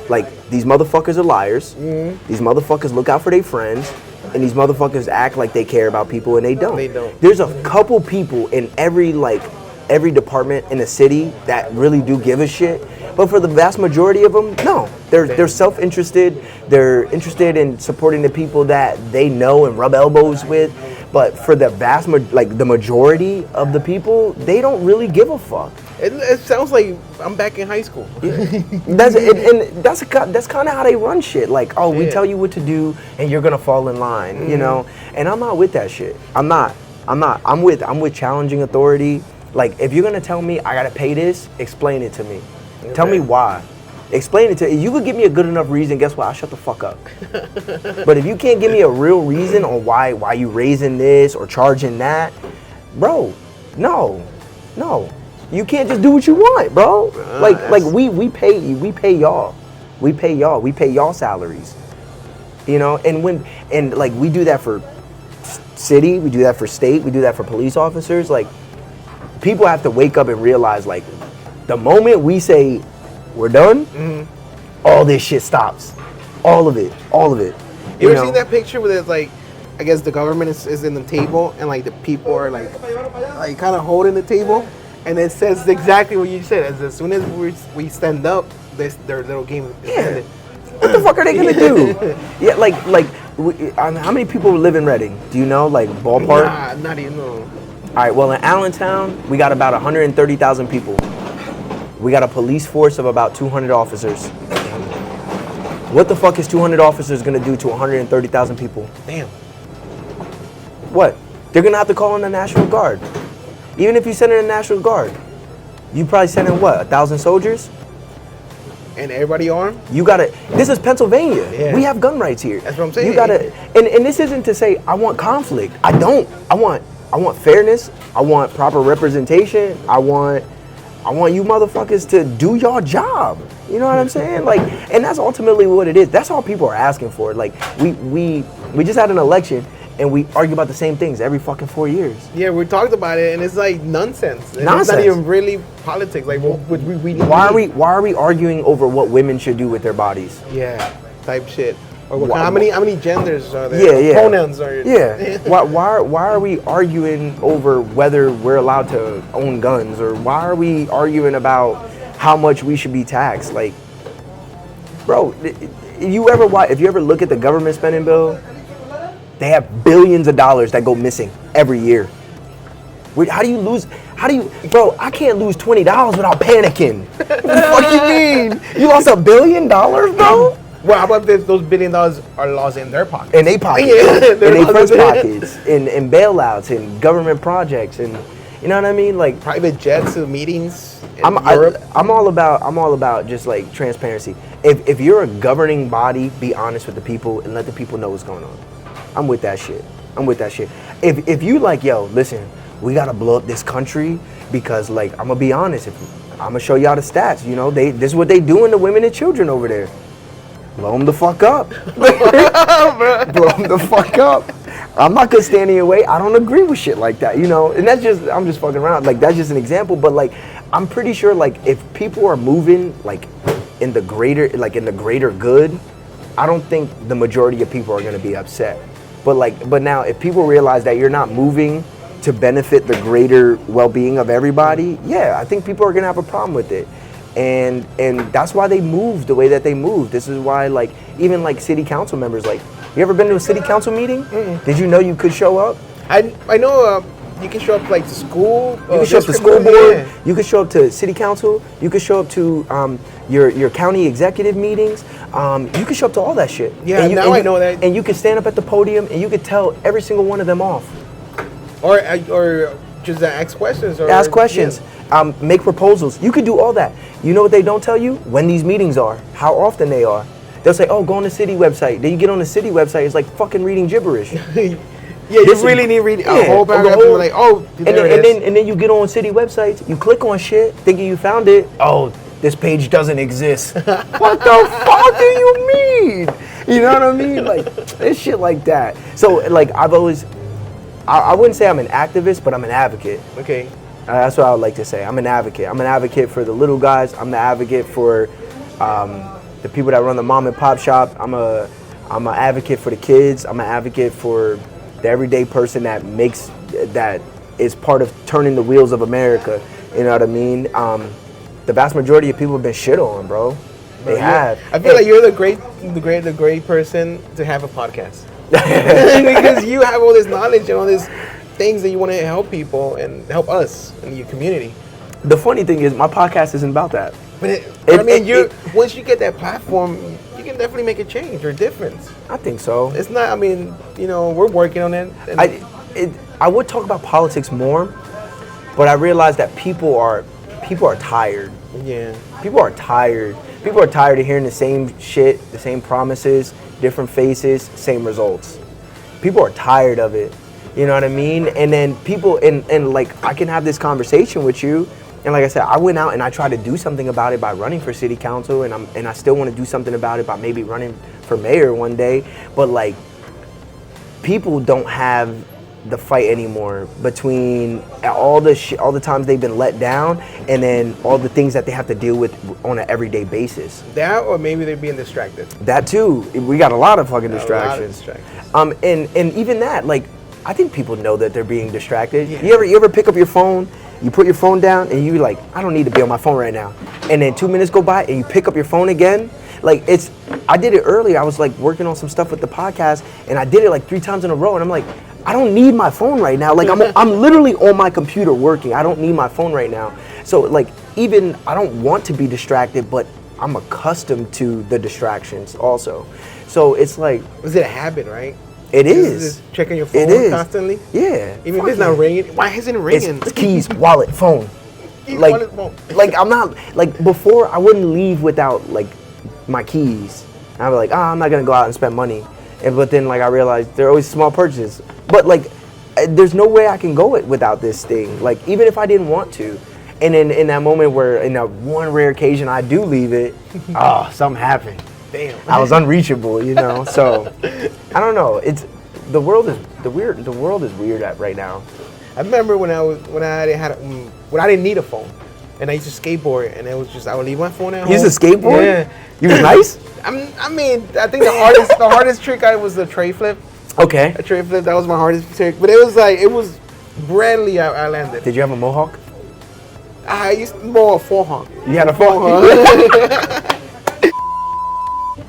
Like, these motherfuckers are liars. These motherfuckers look out for their friends, and these motherfuckers act like they care about people, and they don't. They don't. There's a couple people in every department in the city that really do give a shit, but for the vast majority of them, no. They're self-interested. They're interested in supporting the people that they know and rub elbows with. But for the the majority of the people, they don't really give a fuck. It sounds like I'm back in high school. That's kind of how they run shit. Like, oh, we tell you what to do, and you're gonna fall in line, you know. And I'm not with that shit. I'm not. I'm with challenging authority. Like, if you're gonna tell me I gotta pay this, explain it to me. Okay. Tell me why. Explain it to you. You could give me a good enough reason. Guess what? I'll shut the fuck up. But if you can't give me a real reason on why you raising this or charging that, bro, no. You can't just do what you want, bro. Like we pay y'all. We pay y'all salaries. You know, and like we do that for city, we do that for state, we do that for police officers. Like, people have to wake up and realize, like, the moment we say we're done, all this shit stops. All of it. You ever seen that picture where it's like, I guess the government is in the table and like the people are like kind of holding the table, and it says exactly what you said. As soon as we stand up, their little game is ended. What the fuck are they gonna do? Yeah, like how many people live in Reading? Do you know, like, ballpark? Nah, not even know. All right, well, in Allentown, we got about 130,000 people. We got a police force of about 200 officers. What the fuck is 200 officers gonna do to 130,000 people? Damn. What? They're gonna have to call in the National Guard. Even if you send in the National Guard, you probably send in what, 1,000 soldiers? And everybody armed? You gotta. This is Pennsylvania. Yeah. We have gun rights here. That's what I'm saying. You gotta. And this isn't to say I want conflict. I don't. I want fairness. I want proper representation. I want you motherfuckers to do your job. You know what I'm saying? Like, and that's ultimately what it is. That's all people are asking for. Like, we just had an election and we argue about the same things every fucking 4 years. Yeah, we talked about it and it's like nonsense. It's not even really politics. Like, why are we arguing over what women should do with their bodies? Yeah, type shit. Or how many genders are there? Yeah. Pronouns are there? Yeah. why are we arguing over whether we're allowed to own guns, or why are we arguing about how much we should be taxed? Like, bro, if you ever look at the government spending bill, they have billions of dollars that go missing every year. How do you lose? Bro? I can't lose $20 without panicking. What the fuck you mean? You lost $1 billion, bro? Well, how about if those $1 billion are lost in their pockets? In their pockets, Yeah, in their friends' pockets, in bailouts, in government projects, and you know what I mean, like private jets to meetings in I'm Europe. I'm all about just like transparency. If you're a governing body, be honest with the people and let the people know what's going on. I'm with that shit. If you like, yo, listen, we gotta blow up this country because like I'm gonna be honest. I'm gonna show y'all the stats. You know, this is what they doing to women and children over there. Blow them the fuck up. Blow them the fuck up. I'm not gonna stand in your way. I don't agree with shit like that, you know. And I'm just fucking around. Like that's just an example. But like, I'm pretty sure like if people are moving like in the greater good, I don't think the majority of people are gonna be upset. But now if people realize that you're not moving to benefit the greater well-being of everybody, yeah, I think people are gonna have a problem with it. And that's why they moved the way that they moved. This is why, like, even like city council members, like, you ever been to a city council meeting? Did you know you could show up? I know you can show up like to school. You can show up to school board. You can show up to city council. You can show up to your county executive meetings. You can show up to all that shit. Yeah, I know that. And you can stand up at the podium and you can tell every single one of them off. Or just ask questions. Or, ask questions. Yeah. Make proposals. You could do all that. You know what they don't tell you? When these meetings are, how often they are. They'll say, oh, go on the city website. Then you get on the city website, it's like fucking reading gibberish. Yeah, you really need to read a whole paragraph and like, oh, and then you get on city websites, you click on shit, thinking you found it. Oh, this page doesn't exist. What the fuck do you mean? You know what I mean? Like, it's shit like that. So, like, I've always, I wouldn't say I'm an activist, but I'm an advocate. Okay. That's what I would like to say. I'm an advocate. I'm an advocate for the little guys. I'm the advocate for the people that run the mom and pop shop. I'm an advocate for the kids. I'm an advocate for the everyday person that is part of turning the wheels of America. You know what I mean? The vast majority of people have been shit on, bro. They have. I feel like you're the great person to have a podcast because you have all this knowledge and all this things that you want to help people and help us in your community. The funny thing is, my podcast isn't about that. But once you get that platform, you can definitely make a change or a difference. I think so. It's not. I mean, you know, we're working on it. I would talk about politics more, but I realize that people are tired. Yeah. People are tired. People are tired of hearing the same shit, the same promises, different faces, same results. People are tired of it. You know what I mean? And then people, and like, I can have this conversation with you, and like I said, I went out and I tried to do something about it by running for city council, and I still want to do something about it by maybe running for mayor one day, but like, people don't have the fight anymore between all the times they've been let down, and then all the things that they have to deal with on an everyday basis. That, or maybe they're being distracted. That too. We got a lot of fucking distractions. And even that, like, I think people know that they're being distracted. Yeah. You ever pick up your phone, you put your phone down, and you're like, I don't need to be on my phone right now. And then 2 minutes go by, and you pick up your phone again. Like, I did it earlier. I was like working on some stuff with the podcast, and I did it like 3 times in a row. And I'm like, I don't need my phone right now. Like, I'm literally on my computer working. I don't need my phone right now. So like, even I don't want to be distracted, but I'm accustomed to the distractions also. So it's like, is it a habit, right? It is. Just checking your phone constantly? Yeah. Even if it's not ringing, why isn't it ringing? It's keys, wallet, phone. Wallet, phone. Like, I'm not, like, before I wouldn't leave without like my keys. And I'd be like, I'm not gonna go out and spend money. But then like I realized they're always small purchases. But like, there's no way I can go it without this thing. Like, even if I didn't want to. And then in that moment where, in that one rare occasion I do leave it, something happened. Damn. I was unreachable, you know. So I don't know. The world is weird right now. I remember when I didn't need a phone, and I used to skateboard, and it was just I would leave my phone at home. You used to skateboard? Yeah. You was nice? I think the hardest trick was the tray flip. Okay. A tray flip, that was my hardest trick. But it was brilliantly I landed. Did you have a mohawk? I used more a forehawk. You had a forehawk?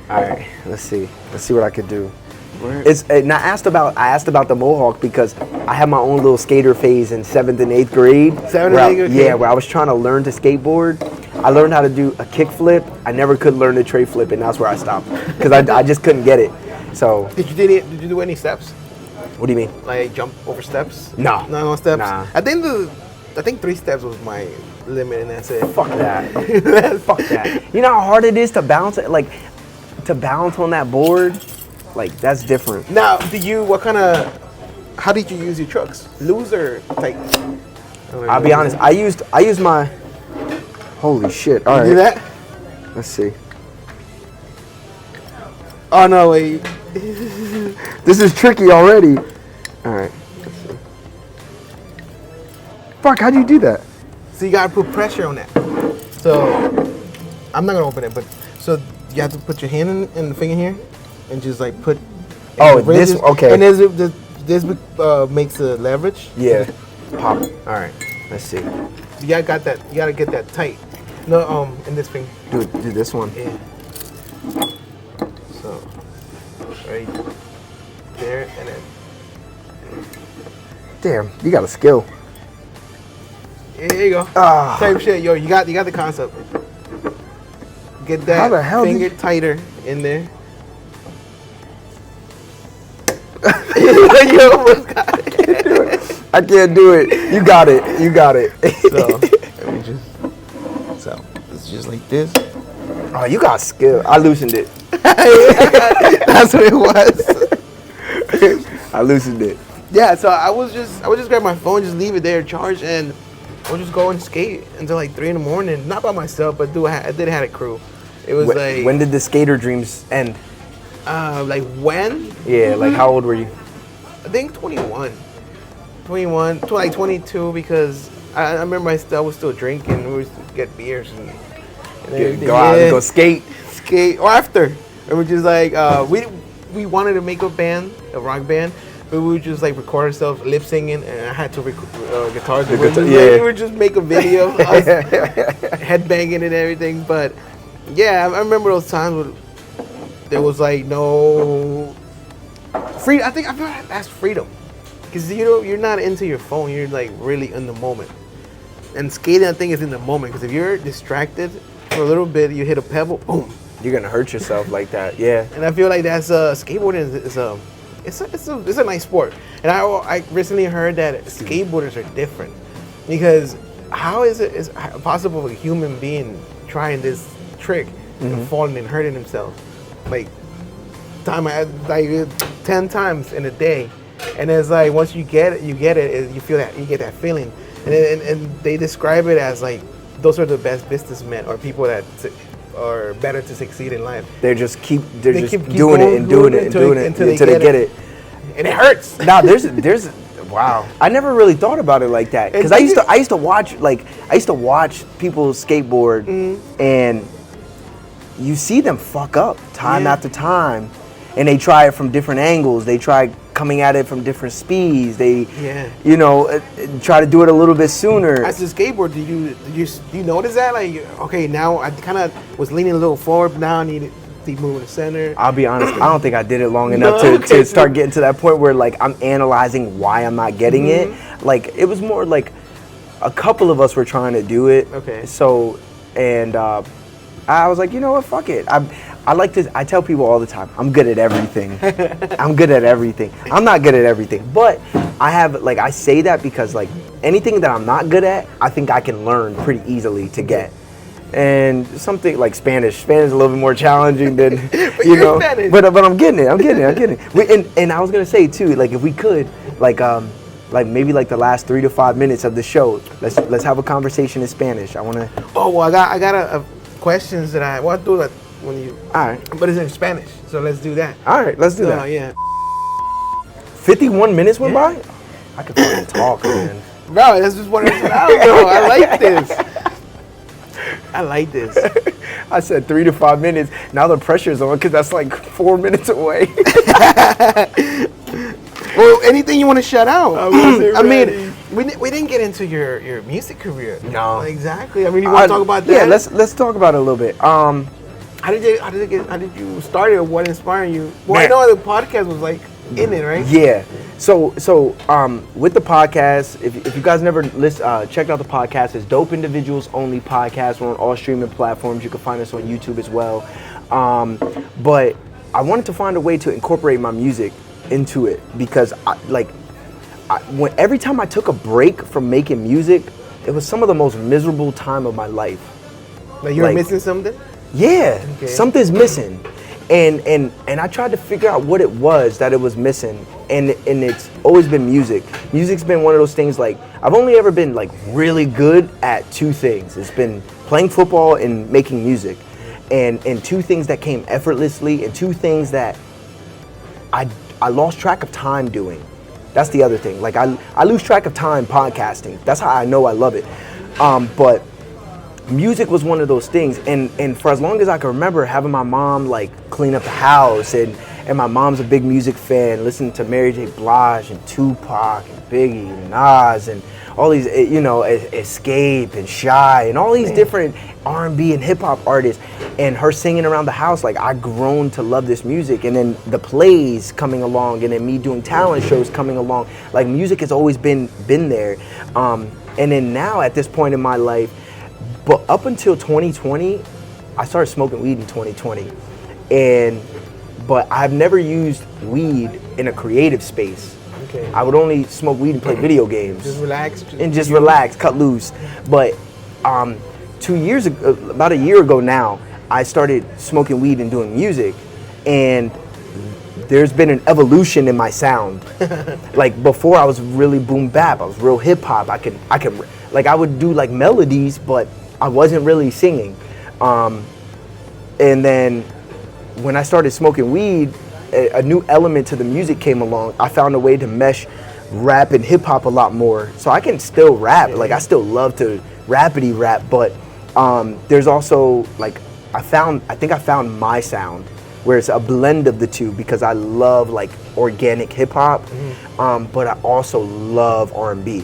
All right, let's see what I could do. It's and I asked about the mohawk because I had my own little skater phase in 7th and 8th grade. 7th and where 8th grade? Yeah, where I was trying to learn to skateboard. I learned how to do a kick flip. I never could learn the tray flip, and that's where I stopped because I just couldn't get it. So Did you do any steps? what do you mean? Like jump over steps? No. No steps. Nah. I think 3 steps was my limit, and that's it. Fuck that. Fuck that. You know how hard it is to balance it, like to balance on that board. Like that's different. Now, how did you use your trucks? Loose or tight? I'll be honest. I used my. Holy shit! All You do right. that? Let's see. Oh no, wait. This is tricky already. All right. Let's see. Fuck! How'd you do that? So you gotta put pressure on that. So I'm not gonna open it, but so you have to put your hand in the finger here, and just like put. Oh, and the this- ridges- okay. And this makes the leverage. Yeah. Pop. All right. Let's see. You gotta get that tight. No, in this finger. Do this one. Yeah. So right there, and then Damn, you got a skill. yeah, there you go. Ah. Type shit, yo. You got the concept. Get How the that hell finger did tighter in there. You almost got it. I can't do it. You got it. You got it. So let me just. So it's just like this. Oh, you got skill. I loosened it. That's what it was. I loosened it. Yeah. So I would just grab my phone, just leave it there, charge, and we'll just go and skate until like 3 in the morning. Not by myself, but I did have a crew. It was like When did the skater dreams end? like when? Yeah, like how old were you? I think 21, like 22, because I remember I was still drinking. We used to get beers and everything. Go out and go skate. skate or after. And we're just like we wanted to make a rock band, but we would just like record ourselves lip singing, and I had to record guitars. And we would just make a video, of us headbanging and everything. But yeah, I remember those times when there was like no freedom. I feel like that's freedom, because you're not into your phone. You're like really in the moment. And skating, I think, is in the moment, because if you're distracted for a little bit, you hit a pebble, boom. You're gonna hurt yourself like that. Yeah. And I feel like that's skateboarding is a nice sport. And I recently heard that skateboarders are different, because how is it possible for a human being trying this trick and falling and hurting himself like 10 times in a day? And it's like once you get it, you feel that, you get that feeling. And they describe it as like those are the best businessmen, or people that are better to succeed in life. They just keep Keep doing going, it and doing it and doing it until until they they get it. And it hurts. Now there's wow. I never really thought about it like that, because I used to watch people skateboard, and you see them fuck up time after time, and they try it from different angles. They try coming at it from different speeds. They try to do it a little bit sooner. As a skateboard, do you notice that? Like, okay, now I kind of was leaning a little forward, but now I need to keep moving to center. I'll be honest, I don't think I did it long enough to start getting to that point where like I'm analyzing why I'm not getting it. Like it was more like a couple of us were trying to do it. Okay. So, and I was like, you know what, fuck it. I like to, I tell people all the time, I'm good at everything. I'm good at everything. I'm not good at everything, but I say that because like anything that I'm not good at, I think I can learn pretty easily to get. And something like Spanish is a little bit more challenging than, Spanish. but I'm getting it. And I was gonna say too, like if we could, like maybe like the last 3 to 5 minutes of the show, let's have a conversation in Spanish. I wanna. Oh well, I got a questions that I want to do that when you. All right. But it's in Spanish, so let's do that. All right, let's do Oh that. yeah. 51 minutes went by? I could fucking talk, man. Bro, that's just what it's about, bro. I like this. I like this. I said 3 to 5 minutes. Now the pressure's on because that's like 4 minutes away. Well, anything you want to shout out? I mean, we didn't get into your music career. No. Exactly. I mean, you want to talk about that? Yeah, let's talk about it a little bit. How did you start it? What inspired you? Well, I Man. know the podcast was like in it, right? Yeah. So with the podcast, if you guys never checked out the podcast, it's Dope Individuals Only Podcast. We're on all streaming platforms. You can find us on YouTube as well. But I wanted to find a way to incorporate my music into it because every time I took a break from making music, it was some of the most miserable time of my life. Like you're missing something? Yeah, Okay. something's missing. And I tried to figure out what it was that it was missing, and it's always been music. Music's been one of those things, like, I've only ever been like really good at two things. It's been playing football and making music. And two things that came effortlessly, and two things that I lost track of time doing. That's the other thing. Like I lose track of time podcasting. That's how I know I love it. But music was one of those things, and for as long as I can remember, having my mom like clean up the house, and my mom's a big music fan, listening to Mary J. Blige and Tupac and Biggie and Nas and all these, Escape and Shy and all these different R&B and hip hop artists, and her singing around the house, like I grown to love this music. And then the plays coming along, and then me doing talent shows coming along, like music has always been there. And then now at this point in my life, but up until 2020, I started smoking weed in 2020, but I've never used weed in a creative space. Okay. I would only smoke weed and play video games. Just relax. And just relax, cut loose. But 2 years ago, about a year ago now, I started smoking weed and doing music, and there's been an evolution in my sound. Like before, I was really boom bap. I was real hip hop. I could like I would do like melodies, but I wasn't really singing. And then when I started smoking weed, a new element to the music came along. I found a way to mesh rap and hip hop a lot more. So I can still rap. Like I still love to rapidy rap, but there's also like I think I found my sound, where it's a blend of the two, because I love like organic hip hop, but I also love R&B,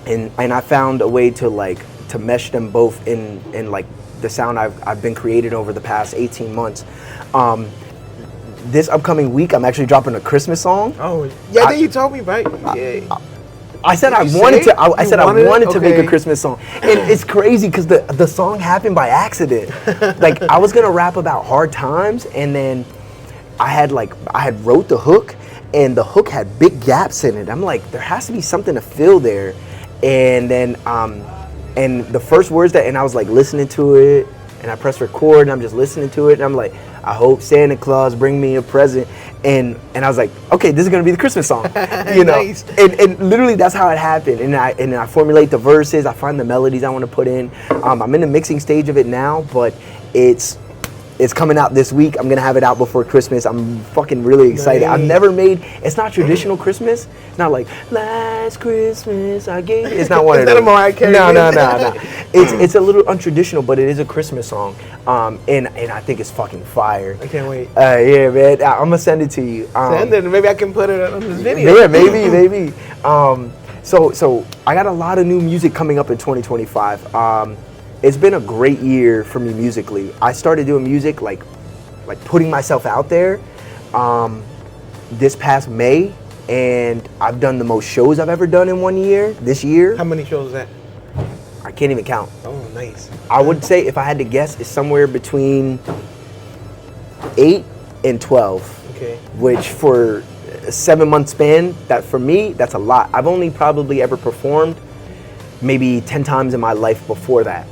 and I found a way to mesh them both in like the sound I've been creating over the past 18 months. This upcoming week, I'm actually dropping a Christmas song. Oh, yeah, I think you told me, right? Yeah. I said I Did you wanted say to. I you said I wanted to make Okay. a Christmas song, and it's crazy because the song happened by accident. Like I was gonna rap about hard times, and then I had wrote the hook, and the hook had big gaps in it. I'm like, there has to be something to fill there, and then and the first words and I was like listening to it, and I pressed record, and I'm just listening to it, and I'm like, I hope Santa Claus bring me a present, and I was like, okay, this is gonna be the Christmas song, you know. Nice. And literally that's how it happened. And I formulate the verses, I find the melodies I want to put in. I'm in the mixing stage of it now, but it's coming out this week. I'm gonna have it out before Christmas. I'm fucking really excited. I've never made. It's not traditional Christmas. It's not like last Christmas I gave. It's not one of Is that those. a Mariah Carey? No. It's a little untraditional, but it is a Christmas song. And I think it's fucking fire. I can't wait. Yeah, man. I'm gonna send it to you. Send it, and maybe I can put it on this video. Yeah, maybe. So I got a lot of new music coming up in 2025. It's been a great year for me musically. I started doing music like putting myself out there this past May, and I've done the most shows I've ever done in 1 year. This year, How many shows is that? I can't even count. Oh, nice. I would say, if I had to guess, it's somewhere between 8 and 12. Okay. Which for a 7-month span, that for me, that's a lot. I've only probably ever performed maybe 10 times in my life before that.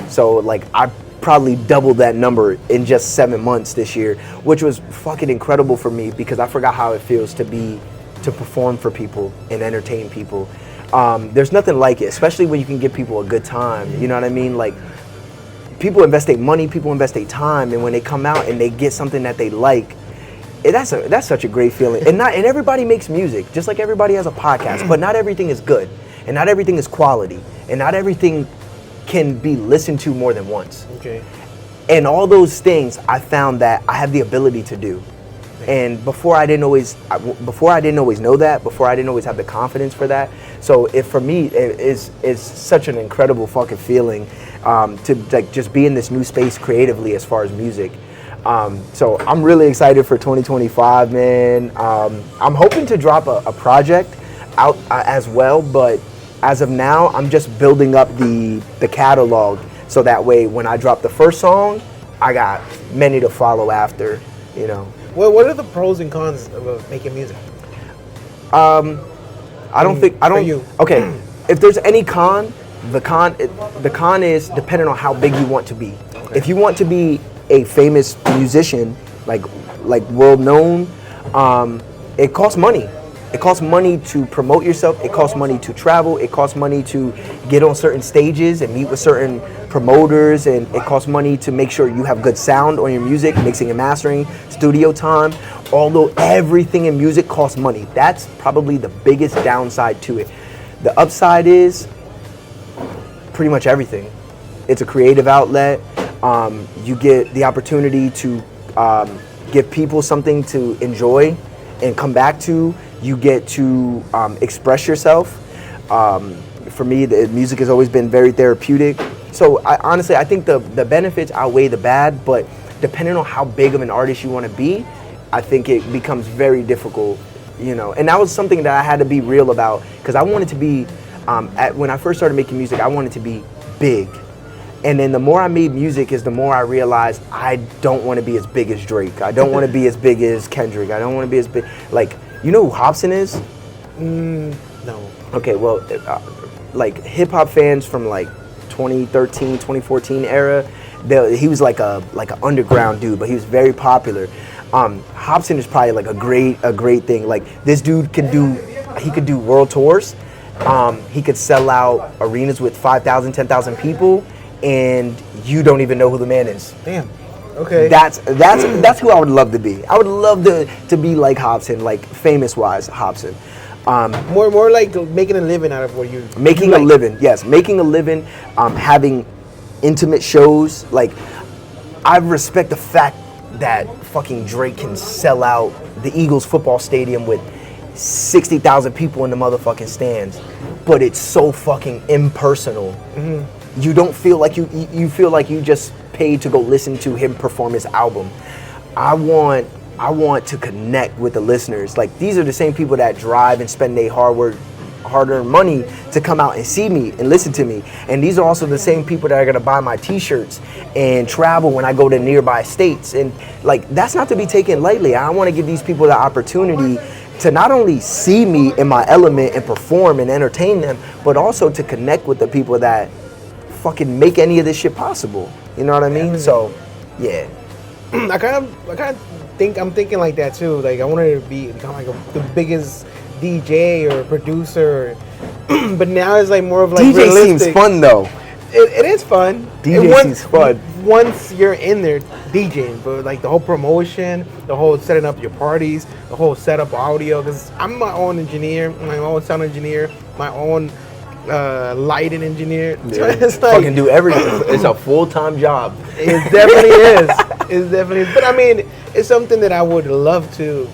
So like I probably doubled that number in just 7 months this year, which was fucking incredible for me, because I forgot how it feels to perform for people and entertain people. There's nothing like it, especially when you can give people a good time. You know what I mean? Like, people invest their money, people invest their time, and when they come out and they get something that they like, that's such a great feeling. And everybody makes music, just like everybody has a podcast, but not everything is good, and not everything is quality, and not everything can be listened to more than once. Okay. And all those things I found that I have the ability to do. And before I didn't always know that, before I didn't always have the confidence for that. So for me, it's such an incredible fucking feeling. to like just be in this new space creatively as far as music. So I'm really excited for 2025, man. I'm hoping to drop a project out as well, but as of now, I'm just building up the catalog, so that way when I drop the first song, I got many to follow after, you know. Well, what are the pros and cons of making music? I don't think for you. Okay, if there's any con, the con is depending on how big you want to be. Okay. If you want to be a famous musician, like world known, it costs money. It costs money to promote yourself. It costs money to travel. It costs money to get on certain stages and meet with certain promoters. And it costs money to make sure you have good sound on your music, mixing and mastering, studio time. Although everything in music costs money. That's probably the biggest downside to it. The upside is pretty much everything. It's a creative outlet. You get the opportunity to give people something to enjoy and come back to. You get to express yourself. For me, the music has always been very therapeutic. So honestly, I think the benefits outweigh the bad, but depending on how big of an artist you want to be, I think it becomes very difficult, you know. And that was something that I had to be real about, because I wanted to be, when I first started making music, I wanted to be big. And then the more I made music is the more I realized I don't want to be as big as Drake. I don't want to be as big as Kendrick. I don't want to be as big, like, you know who Hobson is? No. Okay, well, like hip hop fans from like 2013, 2014 era, he was like an underground dude, but he was very popular. Hobson is probably like a great thing. Like, this dude could do world tours. He could sell out arenas with 5,000, 10,000 people, and you don't even know who the man is. Damn. Okay. That's who I would love to be. I would love to be like Hobson, like famous wise Hobson. More like making a living out of what you Making a living, yes, making a living, having intimate shows. Like, I respect the fact that fucking Drake can sell out the Eagles football stadium with 60,000 people in the motherfucking stands, but it's so fucking impersonal. Mm-hmm. You don't feel like you feel like you just paid to go listen to him perform his album. I want to connect with the listeners. Like, these are the same people that drive and spend their hard-earned money to come out and see me and listen to me. And these are also the same people that are gonna buy my t-shirts and travel when I go to nearby states. And like, that's not to be taken lightly. I want to give these people the opportunity to not only see me in my element and perform and entertain them, but also to connect with the people that fucking make any of this shit possible. You know what I mean? So, yeah. I kind of think I'm thinking like that too. Like, I wanted to become like the biggest DJ or producer, but now it's like more of like DJ realistic. seems fun though. It is fun. DJ seems fun. Once you're in there DJing, but like the whole promotion, the whole setting up your parties, the whole setup audio. Because I'm my own engineer, my own sound engineer, my own lighting engineer. Yeah. It's like, fucking do everything. It's a full-time job. it definitely is. It definitely is. But I mean, it's something that I would love to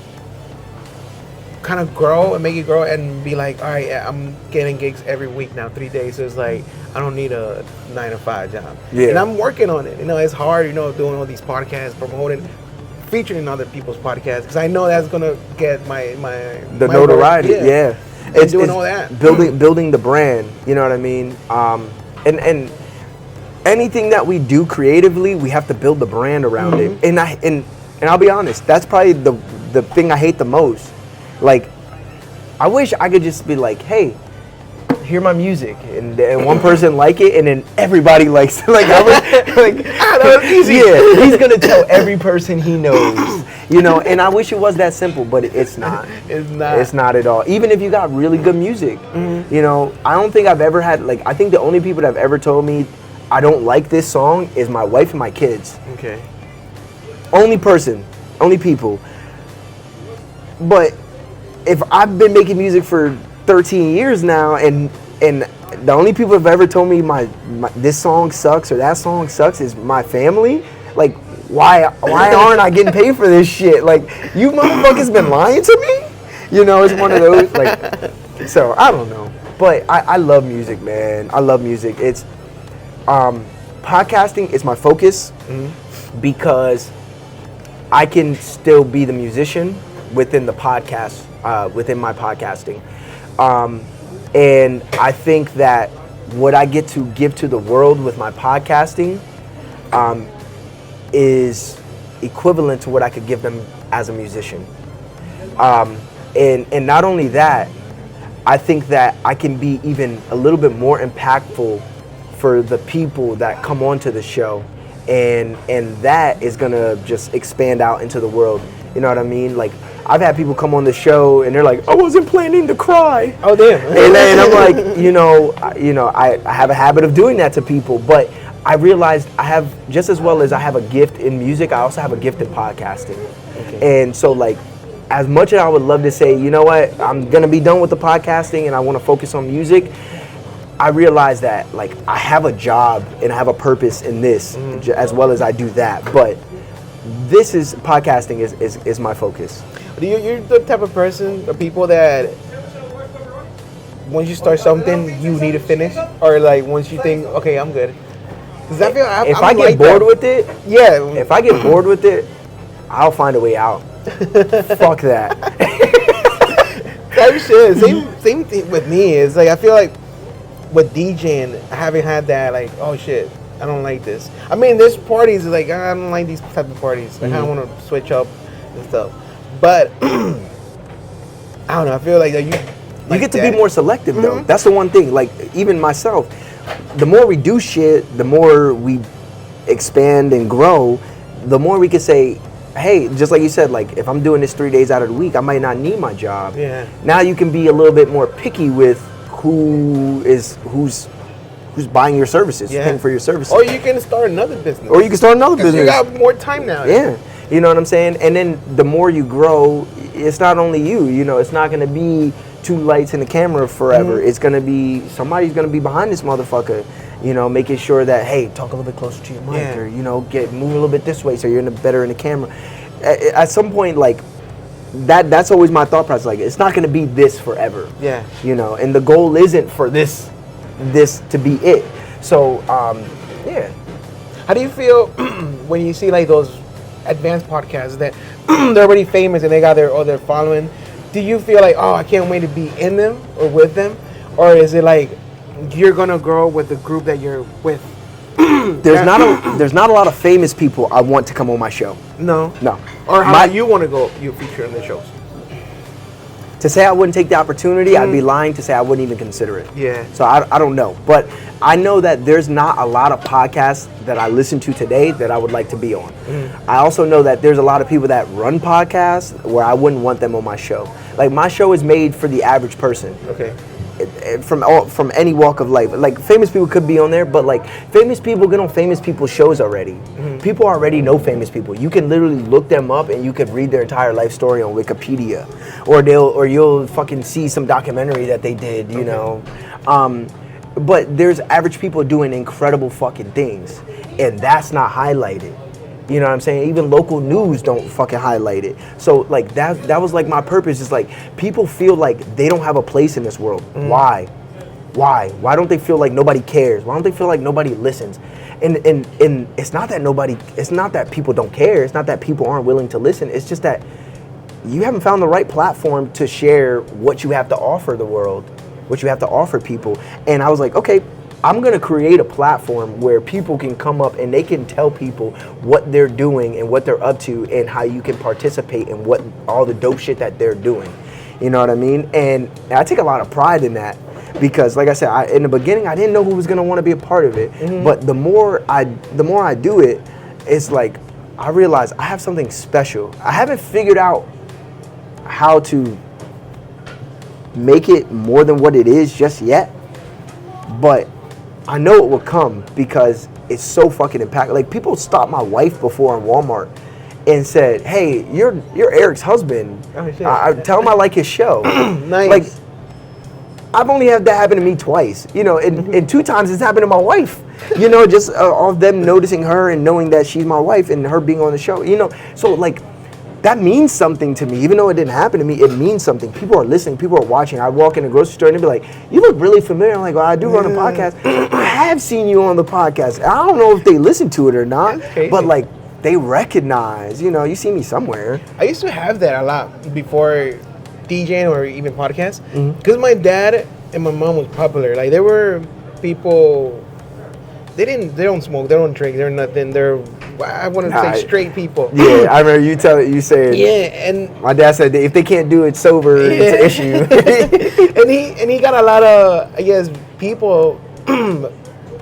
kind of grow and make it grow and be like, all right, yeah, I'm getting gigs every week now, 3 days. So it's like, I don't need a 9-to-5 job. Yeah. And I'm working on it. You know, it's hard, you know, doing all these podcasts, promoting, featuring other people's podcasts, because I know that's going to get my notoriety. Work. Yeah. It's doing all that. Building the brand, you know what I mean? And anything that we do creatively, we have to build the brand around it. And I'll be honest, that's probably the thing I hate the most. Like, I wish I could just be like, hey, hear my music, and one person like it, and then everybody likes it. Like, that was easy. Yeah, he's gonna tell every person he knows, you know. And I wish it was that simple, but it's not. It's not. It's not at all. Even if you got really good music, you know, I don't think I've ever had, like, I think the only people that have ever told me I don't like this song is my wife and my kids. Okay. Only people. But if I've been making music for 13 years now, and the only people have ever told me my this song sucks or that song sucks is my family, like, why aren't I getting paid for this shit? Like, you motherfuckers been lying to me? You know, it's one of those, like, so I don't know. But I love music, man. I love music. It's podcasting is my focus because I can still be the musician within the podcast, within my podcasting. And I think that what I get to give to the world with my podcasting is equivalent to what I could give them as a musician. And not only that, I think that I can be even a little bit more impactful for the people that come onto the show, and that is gonna just expand out into the world. You know what I mean? Like, I've had people come on the show and they're like, "I wasn't planning to cry." Oh, damn. And I'm like, I have a habit of doing that to people, but I realized I have, just as well as I have a gift in music, I also have a gift in podcasting. Okay. And so, like, as much as I would love to say, you know what, I'm gonna be done with the podcasting and I want to focus on music, I realize that, like, I have a job and I have a purpose in this, as well as I do that. But this is podcasting is my focus. You're the type of person, the people that once you start something, you need to finish, or like once you think, okay, I'm good. Because I feel if I get bored with it, yeah. If I get bored with it, I'll find a way out. Fuck that. Type shit. Same thing with me. It's like I feel like with DJing, I haven't had that like, oh shit, I don't like this. I mean, there's parties like I don't like these type of parties. Like I don't want to switch up and stuff. But I don't know. I feel like you get to be more selective though. That's the one thing. Like even myself, the more we do shit, the more we expand and grow. The more we can say, hey, just like you said, like if I'm doing this 3 days out of the week, I might not need my job. Yeah. Now you can be a little bit more picky with who's buying your services, paying for your services. Or you can start another business. You got more time now. Yeah. You know what I'm saying? And then the more you grow, it's not only you, it's not going to be two lights and a camera forever. It's going to be, somebody's going to be behind this motherfucker, making sure that, hey, talk a little bit move to your mic, or, move a little bit this way so you're better in the camera. At some point, like, that's always my thought process. Like, it's not going to be this forever. Yeah. And the goal isn't for this to be it. So, yeah. How do you feel when you see like those advanced podcasts that they're already famous and they got their following? Do you feel like, oh, I can't wait to be in them or with them? Or is it like you're gonna grow with the group that you're with? There's not a lot of famous people I want to come on my show. No. Or how you want to go? You feature in the shows. To say I wouldn't take the opportunity, I'd be lying to say I wouldn't even consider it. Yeah. So I don't know, but I know that there's not a lot of podcasts that I listen to today that I would like to be on. I also know that there's a lot of people that run podcasts where I wouldn't want them on my show. Like my show is made for the average person. Okay. From any walk of life. Like famous people could be on there, but like famous people get on famous people's shows already. People already know famous people. You can literally look them up and you could read their entire life story on Wikipedia, or you'll fucking see some documentary that they did, you know. But there's average people doing incredible fucking things, and that's not highlighted. You know what I'm saying? Even local news don't fucking highlight it. So like that was like my purpose, is like people feel like they don't have a place in this world. Why? Why don't they feel like nobody cares? Why don't they feel like nobody listens? And it's not that people don't care. It's not that people aren't willing to listen. It's just that you haven't found the right platform to share what you have to offer the world, what you have to offer people. And I was like, okay, I'm going to create a platform where people can come up and they can tell people what they're doing and what they're up to and how you can participate in what all the dope shit that they're doing. You know what I mean? And I take a lot of pride in that because, like I said, in the beginning, I didn't know who was going to want to be a part of it. But the more I do it, it's like I realize I have something special. I haven't figured out how to make it more than what it is just yet, but I know it will come because it's so fucking impactful. Like people stopped my wife before in Walmart and said, "Hey, you're Eric's husband." Oh, shit. I tell him I like his show. Nice. Like I've only had that happen to me twice, and 2 times it's happened to my wife. Just of them noticing her and knowing that she's my wife and her being on the show. So like. That means something to me. Even though it didn't happen to me, it means something. People are listening. People are watching. I walk in the grocery store and they be like, "You look really familiar." I'm like, "Well, I do run a podcast." have seen you on the podcast. I don't know if they listen to it or not, That's crazy. but like they recognize, you see me somewhere. I used to have that a lot before DJing or even podcasts, Mm-hmm. because my dad and my mom was popular. Like, there were people. They don't smoke. They don't drink. They're nothing. They're, I want to say, straight people. Yeah, I remember you saying. Yeah, and My dad said that if they can't do it sober, it's an issue. and he got a lot of, I guess, people.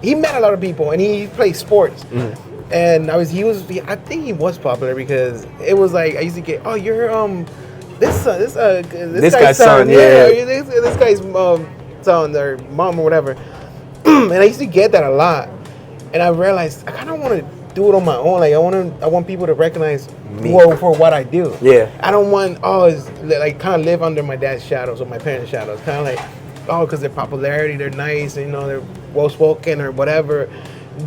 He met a lot of people, and he played sports. Mm-hmm. And I think he was popular because it was like I used to get, oh, you're this guy's son, this guy's son or mom or whatever. And I used to get that a lot, and I realized I kind of want to do it on my own. Like, I want people to recognize me for what I do. Yeah. I don't want like kind of live under my dad's shadows or my parents' shadows. Kind of like, because their popularity, they're nice, and they're well spoken or whatever.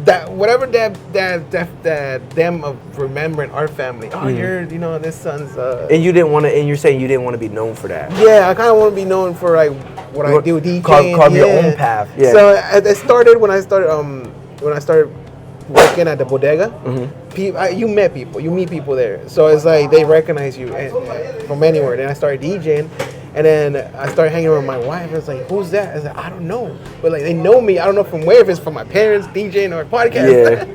That whatever that them of remembering our family. Oh, you're this son's. And you didn't want to. And you're saying you didn't want to be known for that. Yeah, I kind of want to be known for like what I do, DJing. Carve your own path. Yeah. So it started when I started working at the bodega. Mm-hmm. You meet people there. So it's like they recognize you from anywhere. Then I started DJing. And then I started hanging around with my wife. I was like, who's that? I was like, I don't know. But like, they know me. I don't know from where, if it's from my parents, DJing, or podcast. Yeah.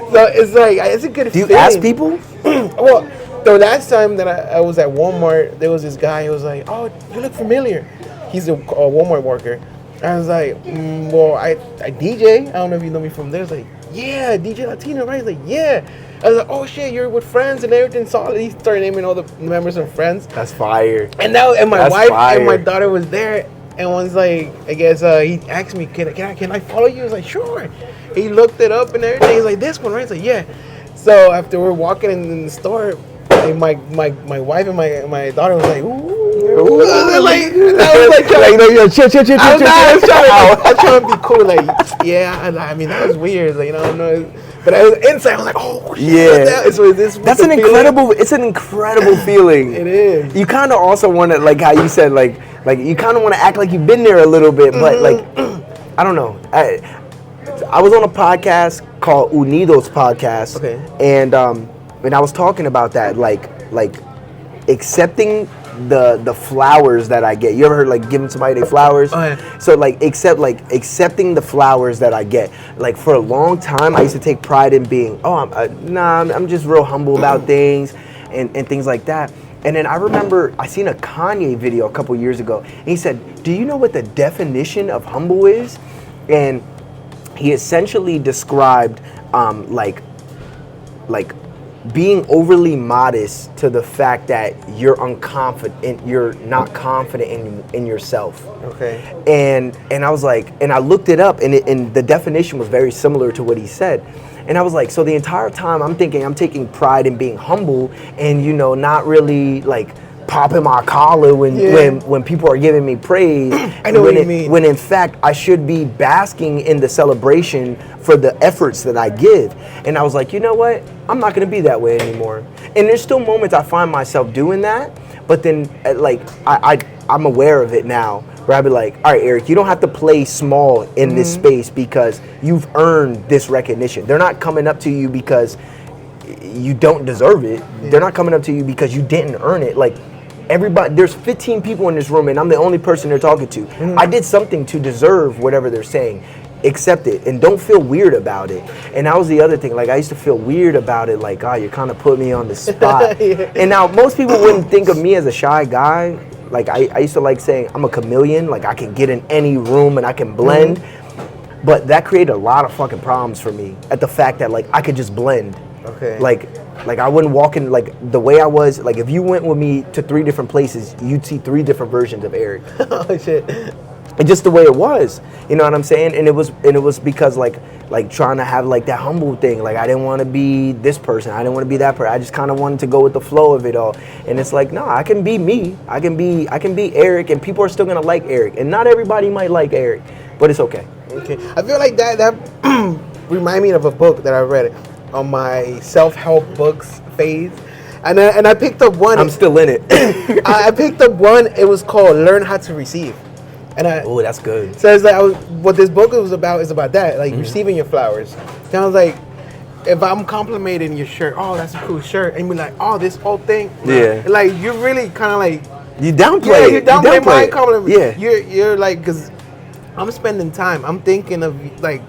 So it's like, it's a good feeling. Do you ask people? Well, the last time that I was at Walmart, there was this guy who was like, oh, you look familiar. He's a Walmart worker. I was like, well, I DJ. I don't know if you know me from there. I was like, yeah, DJ Latino, right? He's like, yeah. I was like, oh shit, you're with Friends and everything. So he started naming all the members of Friends. That's fire. And my wife and my daughter was there, and was like, I guess he asked me, can I follow you? I was like, sure. He looked it up and everything. He's like, this one, right? I was like, yeah. So after we're walking in the store, like my wife and my daughter was like, ooh. Like, chill. I was trying to be cool, like, yeah. I mean, that was weird, like, no. But I was inside. I was like, oh shit. Yeah. That's an incredible. It's an incredible feeling. It is. You kind of also want to, like how you said, like you kind of want to act like you've been there a little bit, but like, I don't know. I was on a podcast called Unidos Podcast, okay, and I was talking about that, like accepting the flowers that I get. You ever heard like giving somebody their flowers? Oh, yeah. So accepting the flowers that I get. Like for a long time, I used to take pride in being, I'm just real humble about things and things like that. And then I remember I seen a Kanye video a couple years ago, and he said, "Do you know what the definition of humble is?" And he essentially described like being overly modest to the fact that you're not confident in yourself. Okay. And I was like, and I looked it up, and the definition was very similar to what he said. And I was like, so the entire time I'm thinking I'm taking pride in being humble and not really like popping my collar when people are giving me praise. I know what you mean. When in fact I should be basking in the celebration for the efforts that I give. And I was like, you know what? I'm not gonna be that way anymore. And there's still moments I find myself doing that, but then like I'm aware of it now, where I'd be like, all right, Eric, you don't have to play small in this space because you've earned this recognition. They're not coming up to you because you don't deserve it. Yeah. They're not coming up to you because you didn't earn it. Like, everybody, there's 15 people in this room and I'm the only person they're talking to. I did something to deserve whatever they're saying. Accept it and don't feel weird about it. And that was the other thing. Like, I used to feel weird about it. Like, you kind of put me on the spot. Yeah. And now most people wouldn't think of me as a shy guy. Like, I used to like saying I'm a chameleon. Like, I can get in any room and I can blend. But that created a lot of fucking problems for me at the fact that like I could just blend. Okay. Like I wouldn't walk in, like the way I was, like if you went with me to 3 different places, you'd see 3 different versions of Eric. Oh shit. And just the way it was, you know what I'm saying? And it was because like trying to have like that humble thing. Like, I didn't want to be this person. I didn't want to be that person. I just kind of wanted to go with the flow of it all. And it's like, no, I can be me. I can be Eric, and people are still gonna like Eric. And not everybody might like Eric, but it's okay. Okay. I feel like that remind me of a book that I read on my self-help books phase. And I picked up one. I'm still in it. I picked up one. It was called Learn How to Receive. And Oh, that's good. so it's like what this book was about is about that, like receiving your flowers. Sounds like if I'm complimenting your shirt, oh, that's a cool shirt, and be like, oh, this whole thing, Yeah. like you're really kind of like, You downplay yeah, it. you downplay my it. compliment. Yeah. You're like, because I'm spending time. I'm thinking of like,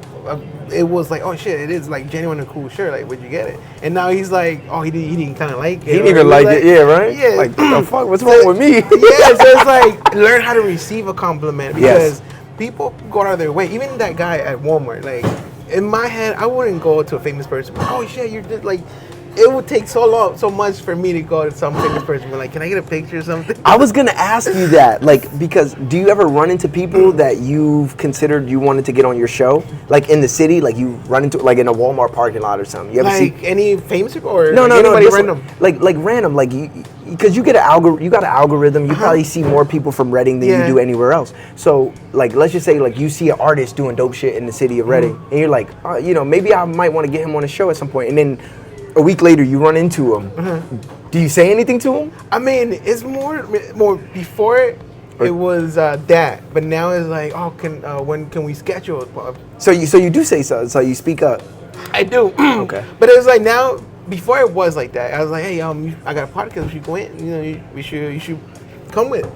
it was like, oh shit, it is like genuine and cool shirt. Like, where'd you get it? And now he's like, oh, he didn't kind of like it. He didn't even like it. Yeah, right? Yeah. Like, what the fuck? What's wrong with me? Yeah, so it's like learn how to receive a compliment because Yes. people go out of their way. Even that guy at Walmart, like in my head, I wouldn't go to a famous person. Oh shit, you're just like. It would take so much for me to go to some famous person. But like, can I get a picture or something? I was gonna ask you that, like, because do you ever run into people that you've considered you wanted to get on your show, like in the city, like you run into like in a Walmart parking lot or something? You ever Like see? any famous people or No, like no, no, anybody just random? like random, like because you get you got an algorithm. You probably see more people from Reading than you Yeah. do anywhere else. So like, let's just say like you see an artist doing dope shit in the city of Reading, and you're like, you know, maybe I might want to get him on a show at some point, and then a week later you run into him. Do you say anything to him? I mean, it's more before it was that, but now it's like, oh, when can we schedule? So you do say so. So you speak up. I do. Okay. But it was like now. Before it was like that. I was like, hey, I got a podcast. We should go in. You know, you should come with.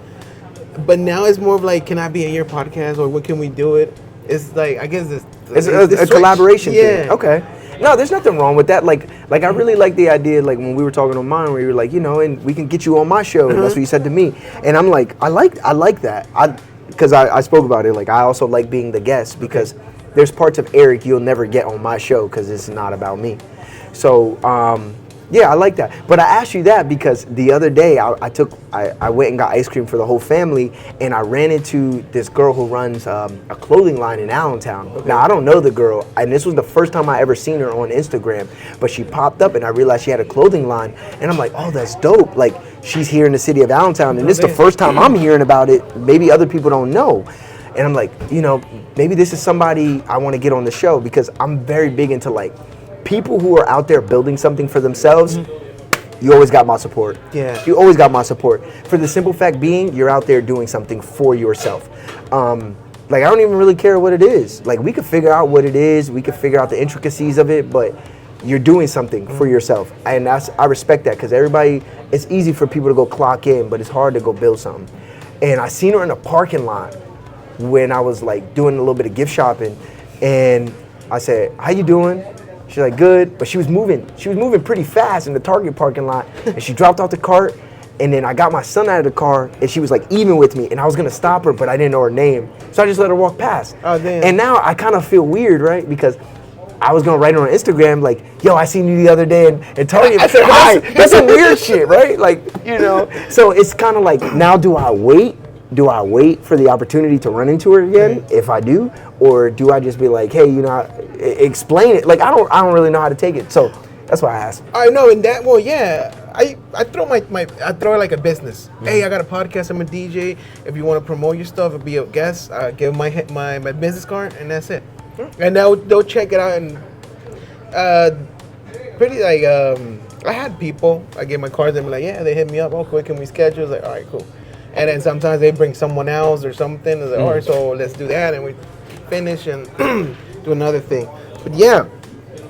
But now it's more of like, can I be in your podcast or when can we do it? It's like I guess It's this a switch. collaboration Yeah. thing. Okay. No, there's nothing wrong with that. Like I really like the idea, like when we were talking on mine, where you were like, you know, and we can get you on my show. And that's what you said to me. And I'm like, I like that. Because I spoke about it. Like I also like being the guest because there's parts of Eric you'll never get on my show because it's not about me. So yeah, I like that. But I asked you that because the other day I went and got ice cream for the whole family, and I ran into this girl who runs a clothing line in Allentown. Okay. Now I don't know the girl, and this was the first time I ever seen her on Instagram. But she popped up, and I realized she had a clothing line, and I'm like, oh, that's dope. Like she's here in the city of Allentown, and this is the first time I'm hearing about it. Maybe other people don't know. And I'm like, you know, maybe this is somebody I want to get on the show because I'm very big into like people who are out there building something for themselves. You always got my support. Yeah. You always got my support. For the simple fact being, you're out there doing something for yourself. Like, I don't even really care what it is. Like, we could figure out what it is. We could figure out the intricacies of it, but you're doing something for yourself. And I respect that because everybody, it's easy for people to go clock in, but it's hard to go build something. And I seen her in a parking lot when I was like doing a little bit of gift shopping. And I said, how you doing? She's like, good, but she was moving pretty fast in the Target parking lot, and she dropped off the cart, and then I got my son out of the car, and she was like even with me, and I was gonna stop her, but I didn't know her name, so I just let her walk past. Oh, damn. And now I kind of feel weird, right? Because I was gonna write her on Instagram, like, yo, I seen you the other day in Target. I said, hi, that's some weird shit, right? Like, you know, so it's kind of like, now do I wait? Do I wait for the opportunity to run into her again? If I do, or do I just be like, hey, you know, explain it? Like I don't really know how to take it. So that's why I asked. I know, and that, well, yeah. I throw I throw it like a business. Hey, I got a podcast. I'm a DJ. If you want to promote your stuff and be a guest, give them my business card, and that's it. And they'll check it out. And pretty like I had people. I get my cards and be like, yeah, they hit me up. Oh, quick, can we schedule? It's like, all right, cool. And then sometimes they bring someone else or something. It's like, all right, so let's do that, and we finish and do another thing. But yeah,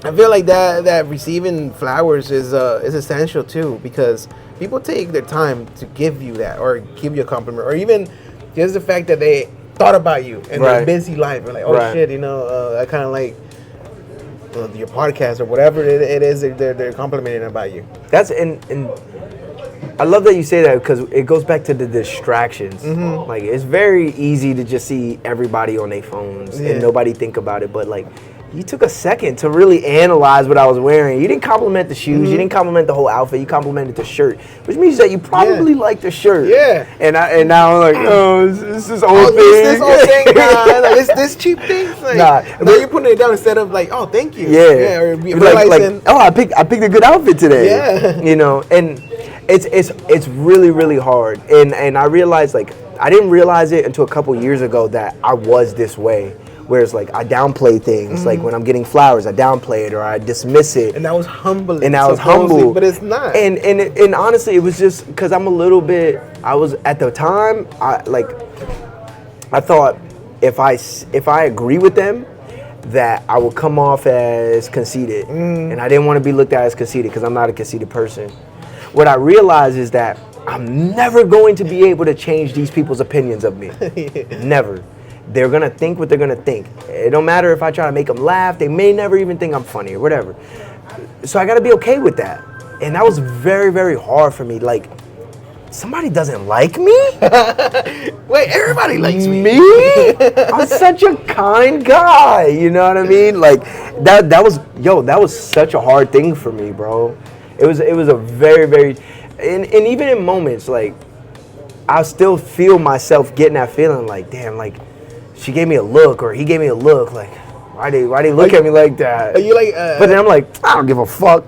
I feel like that receiving flowers is essential too, because people take their time to give you that or give you a compliment, or even just the fact that they thought about you in their busy life. They're like, oh shit, you know, I kind of like your podcast or whatever it is they're complimenting about you. That's and I love that you say that because it goes back to the distractions. Like it's very easy to just see everybody on their phones and nobody think about it, but like you took a second to really analyze what I was wearing. You didn't compliment the shoes. You didn't compliment the whole outfit. You complimented the shirt, which means that you probably like the shirt. Yeah. And now I'm like, oh, this is old thing. This old thing, like, this cheap thing. Like, now you're putting it down instead of like, oh, thank you. Yeah. Or like, oh, I picked a good outfit today. Yeah. You know, and it's really, really hard. And I realized, like, I didn't realize it until a couple years ago that I was this way. Whereas, like, I downplay things. Like, when I'm getting flowers, I downplay it or I dismiss it. And that was humbling. And that was humble. But it's not. And honestly, it was just because I'm a little bit, I was, at the time, I thought if I agree with them, that I would come off as conceited, and I didn't want to be looked at as conceited because I'm not a conceited person. What I realized is that I'm never going to be able to change these people's opinions of me. Never. They're gonna think what they're gonna think. It don't matter if I try to make them laugh. They may never even think I'm funny or whatever. So I gotta be okay with that. And that was very, very hard for me. Like, somebody doesn't like me? Wait, everybody likes me. Me? I'm such a kind guy. You know what I mean? Like that was such a hard thing for me, bro. It was a very, very, and even in moments like I still feel myself getting that feeling like, damn, like she gave me a look or he gave me a look, like why they look at me like that? Are you like? But then I'm like, I don't give a fuck.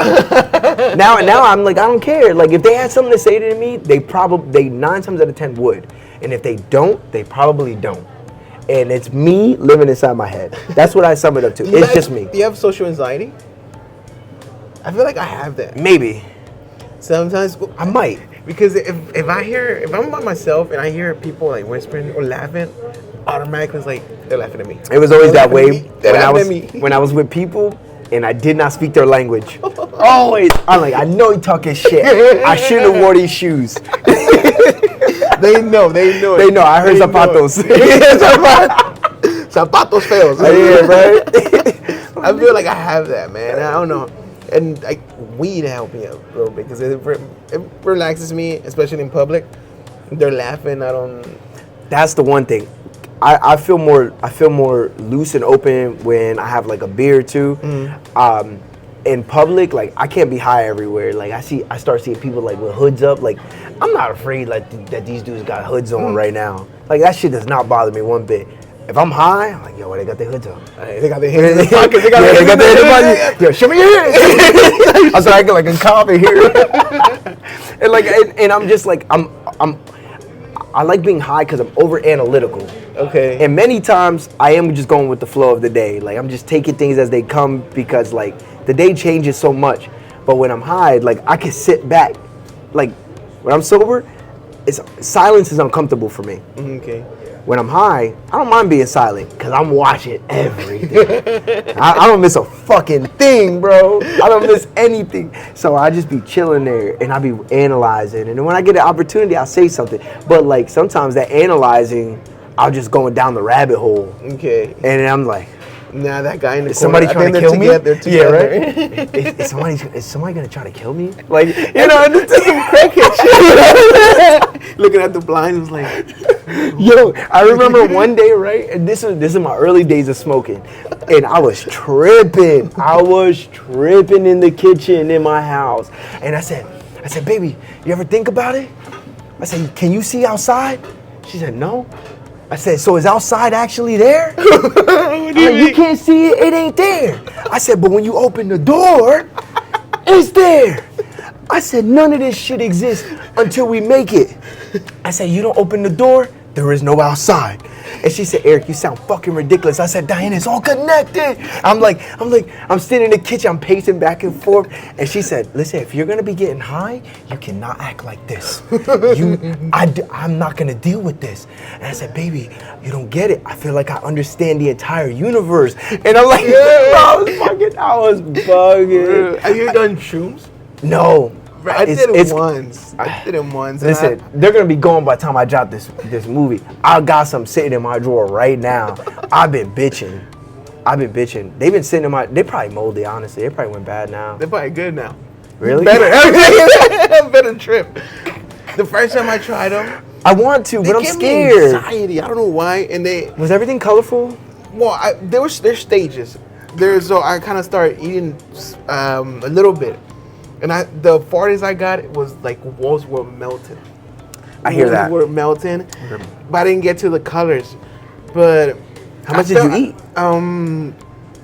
now I'm like, I don't care. Like if they had something to say to me, they 9 times out of 10 would, and if they don't, they probably don't. And it's me living inside my head. That's what I sum it up to. It's just me. Do you have social anxiety? I feel like I have that. Maybe Sometimes I might. because if I'm by myself and I hear people like whispering or laughing, automatically it's like they're laughing at me. It was always They're that laughing way at me. They're laughing at me. when I was with people and I did not speak their language. Always, I'm like, I know he talking shit. I shouldn't have wore these shoes. They know. They know. I heard zapatos. Zapatos fails. Yeah, right. I feel like I have that, man. I don't know. And like weed helped me out a little bit because it relaxes me, especially in public. They're laughing. I don't. That's the one thing. I feel more loose and open when I have like a beer or two. In public, like I can't be high everywhere. Like I start seeing people like with hoods up. Like I'm not afraid like that these dudes got hoods on right now. Like that shit does not bother me one bit. If I'm high, I'm like, yo, they got their hoods on. They got their hands in their pockets. They got their hands in their pockets. Yo, show me your hands. I'm sorry, I get like a cop in here. And like, and I'm just like, I like being high because I'm over analytical. Okay. And many times I am just going with the flow of the day. Like I'm just taking things as they come because like the day changes so much. But when I'm high, like I can sit back. Like when I'm sober, silence is uncomfortable for me. Okay. When I'm high, I don't mind being silent because I'm watching everything. I don't miss a fucking thing, bro. I don't miss anything. So I just be chilling there and I be analyzing. And then when I get an opportunity, I'll say something. But like sometimes that analyzing, I'll just going down the rabbit hole. Okay. And then I'm like, nah, that guy in the is somebody corner, trying to kill me? Yeah, right? Is somebody gonna try to kill me? Like, you know, this is some crackhead shit. Looking at the blinds, was like, yo, I remember one day, right? And this is my early days of smoking, and I was tripping. I was tripping in the kitchen in my house, and I said, baby, you ever think about it? I said, can you see outside? She said, no. I said, so is outside actually there? You can't see it, it ain't there. I said, but when you open the door, it's there. I said, none of this shit exists until we make it. I said, you don't open the door, there is no outside. And she said, Eric, you sound fucking ridiculous. I said, Diana, it's all connected. I'm sitting in the kitchen, I'm pacing back and forth. And she said, listen, if you're gonna be getting high, you cannot act like this. I'm not gonna deal with this. And I said, baby, you don't get it. I feel like I understand the entire universe. And I'm like, I was bugging. have you done shrooms? No. I did it once. Listen, they're gonna be gone by the time I drop this movie. I got some sitting in my drawer right now. I've been bitching. They've been sitting in my. They probably moldy. Honestly, they probably went bad now. They're probably good now. Really? Better trip. The first time I tried them, I want to, but I'm gave me scared. anxiety. I don't know why. And Was everything colorful? well, there's stages. So I kind of started eating a little bit. And the farthest I got was like walls were melting. I hear that. Walls were melting, but I didn't get to the colors. But How much did you eat? I'm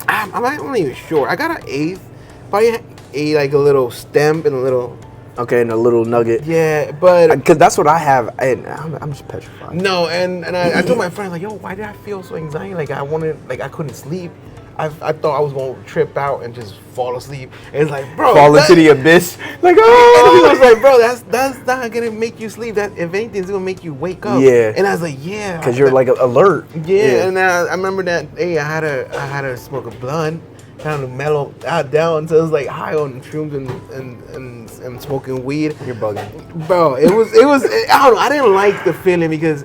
not even sure. I got an eighth. Probably ate like a little stem and a little. Okay, and a little nugget. Yeah, but Because that's what I have. I'm just petrified. no, and I told my friend like, yo, why did I feel so anxiety? Like I couldn't sleep. I thought I was gonna trip out and just fall asleep. And it's like, bro, Fall into the abyss. Like, And he oh. was like, bro, that's not gonna make you sleep. That if anything, it's gonna make you wake up. Yeah. And I was like, yeah. Because you're like alert. Yeah. And I remember that day I had to smoke a blunt, kind of mellow down. So it was like high on shrooms and smoking weed. You're bugging. Bro, it was I don't know. I didn't like the feeling because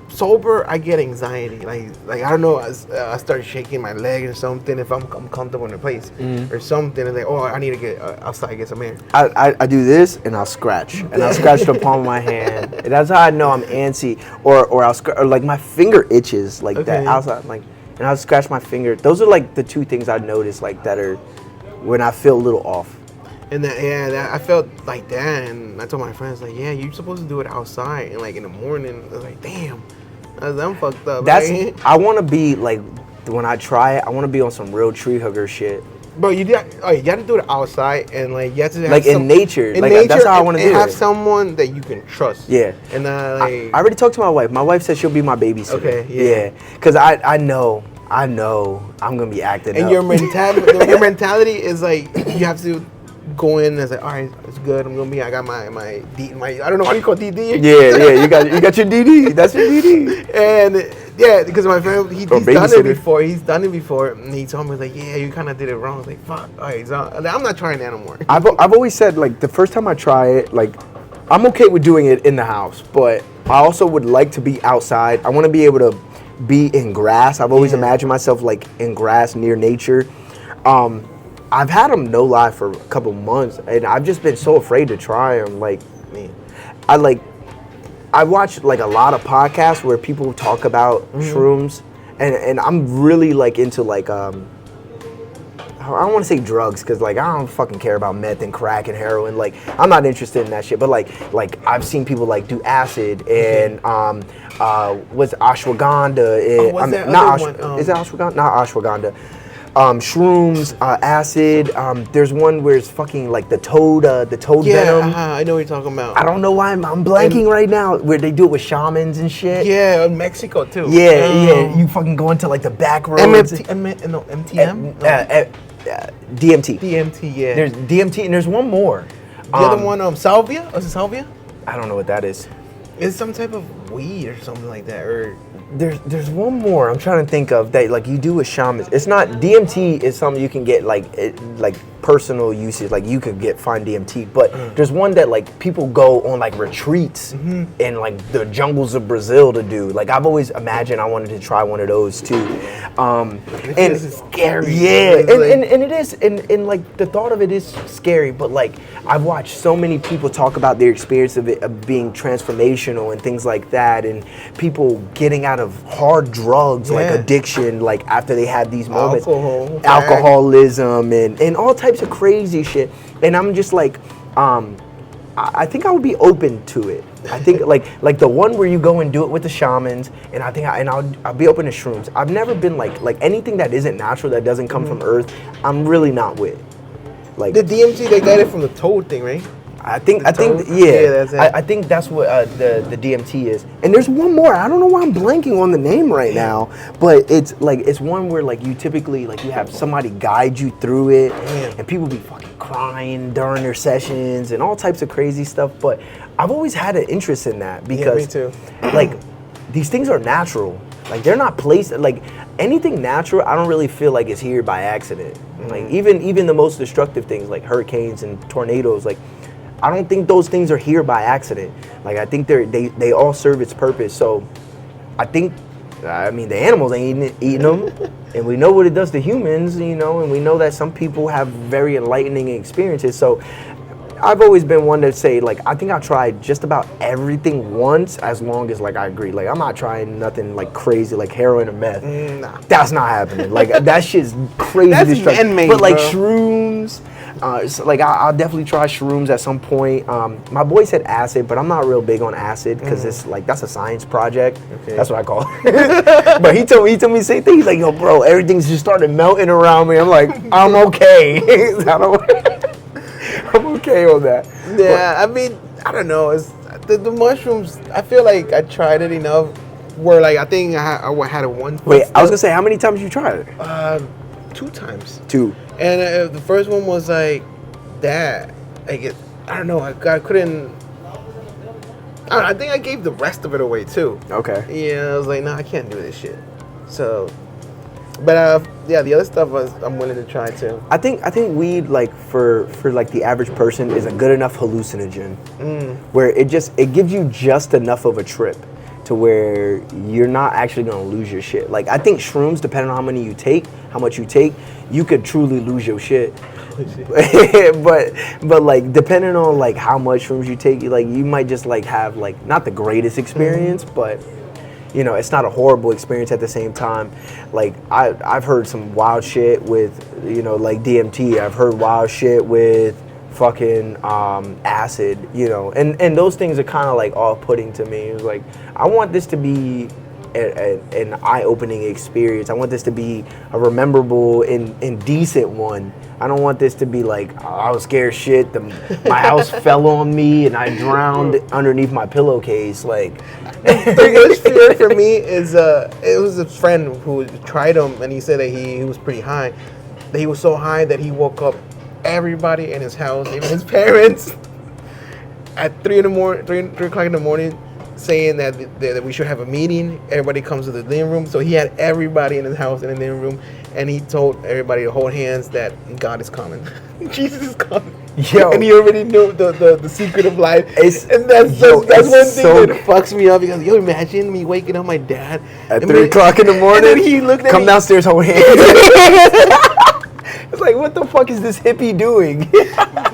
sober I get anxiety. Like I don't know. I start shaking my leg or something if I'm comfortable in a place or something. And like, oh, I need to get outside, get some air. I do this and I'll scratch. And I'll scratch the palm of my hand. And that's how I know I'm antsy. Or I'll or like my finger itches like that outside. Like, and I'll scratch my finger. Those are like the two things I've noticed like that are when I feel a little off. And I felt like that, and I told my friends like, yeah, you're supposed to do it outside and like in the morning. I was like, damn, I'm fucked up. That's right? I want to be like when I try it. I want to be on some real tree hugger shit. Bro, you gotta do it outside and like you have to have Like in nature. Like nature, that's how I want to do have it. someone that you can trust. Yeah. And I already talked to my wife. My wife said she'll be my babysitter. Okay, yeah. Because I know I'm gonna be acting and up. your mentality is like you have to go in and say, all right, it's good. I got my I don't know how you call DD. Yeah, you got your DD. That's your DD. And yeah, because my friend he's done it babysitter. before. He's done it before, and he told me like, yeah, you kind of did it wrong. I was like, fuck. All right, so I'm not trying that no more. I've always said like the first time I try it, like I'm okay with doing it in the house, but I also would like to be outside. I want to be able to be in grass. I've always imagined myself like in grass near nature. I've had them, no lie, for a couple months, and I've just been so afraid to try them. Like, man, I watch like a lot of podcasts where people talk about shrooms, and I'm really like into like I don't want to say drugs because like I don't fucking care about meth and crack and heroin. Like I'm not interested in that shit. But like I've seen people like do acid and what's ashwagandha? What's that not other one? Is it ashwagandha? Not ashwagandha. Shrooms, acid. There's one where it's fucking like the toad venom. I know what you're talking about. I don't know why I'm blanking right now. Where they do it with shamans and shit. Yeah, in Mexico too. Yeah. You fucking go into like the back roads. MTM? DMT. DMT, yeah. There's DMT and there's one more. The other one, salvia? Was it salvia? I don't know what that is. It's some type of weed or something like that. Or There's one more I'm trying to think of that like you do with shamans. It's not DMT is something you can get like personal usage, like you could find DMT, but there's one that like people go on like retreats in like the jungles of Brazil to do. Like I've always imagined I wanted to try one of those too. And this is scary. Yeah, It's and it is, and like the thought of it is scary, but like I've watched so many people talk about their experience of it of being transformational and things like that, and people getting out of hard drugs like addiction, like after they had these moments, alcoholism and all types of crazy shit. And I'm just like, I think I would be open to it. I think like the one where you go and do it with the shamans, and I think I'll be open to shrooms. I've never been like anything that isn't natural, that doesn't come from earth, I'm really not with. Like the DMT, they got it from the toad thing, right? I think that's it. I think that's what the DMT is. And there's one more. I don't know why I'm blanking on the name right now, but it's one where like you typically like you have somebody guide you through it, and people be fucking crying during their sessions and all types of crazy stuff. But I've always had an interest in that because me too. Like these things are natural. Like they're not placed like anything natural. I don't really feel like it's here by accident. Like even the most destructive things like hurricanes and tornadoes, like I don't think those things are here by accident. Like I think they all serve its purpose. So I think, I mean, the animals ain't eating them, and we know what it does to humans, you know, and we know that some people have very enlightening experiences. So I've always been one to say, like, I think I'll try just about everything once, as long as, like, I agree. Like, I'm not trying nothing, like, crazy, like heroin or meth. Nah. That's not happening. Like, that shit's crazy. That's destructive. man-made, But, like, bro. shrooms, so, like, I'll definitely try shrooms at some point. My boy said acid, but I'm not real big on acid, because it's, like, that's a science project. Okay. That's what I call it. But he told me the same thing. He's like, yo, bro, everything's just started melting around me. I'm like, I'm okay. I'm okay on that. Yeah, I mean, I don't know. It's the mushrooms. I feel like I tried it enough. Where like I think I had it one. Wait, I was gonna say, how many times you tried it? 2 times. 2. And the first one was like that. I don't know. I couldn't. I think I gave the rest of it away too. Okay. Yeah, I was like, nah, I can't do this shit. So, but yeah, the other stuff I'm willing to try too. I think weed, like for like the average person, is a good enough hallucinogen where it gives you just enough of a trip to where you're not actually gonna lose your shit. Like I think shrooms, depending on how much you take, you could truly lose your shit. but like depending on like how much shrooms you take, you might just like have like not the greatest experience, but you know, it's not a horrible experience at the same time. Like I've heard some wild shit with, you know, like DMT. I've heard wild shit with fucking acid, you know, and those things are kind of like off-putting to me. It's like I want this to be an eye-opening experience. I want this to be a rememberable and decent one. I don't want this to be like, oh, I was scared shit. My house fell on me and I drowned underneath my pillowcase. Like, the biggest fear for me is it was a friend who tried them and he said that he was pretty high. That he was so high that he woke up everybody in his house, even his parents, at 3 o'clock in the morning, saying that we should have a meeting. Everybody comes to the living room. So he had everybody in his house in the living room, and he told everybody to hold hands that God is coming. Jesus is coming. Yo. And he already knew the secret of life. And that's one thing that fucks me up, because yo, imagine me waking up my dad at 3 o'clock in the morning. And then he looked at come me, downstairs, hold hands. It's like, what the fuck is this hippie doing?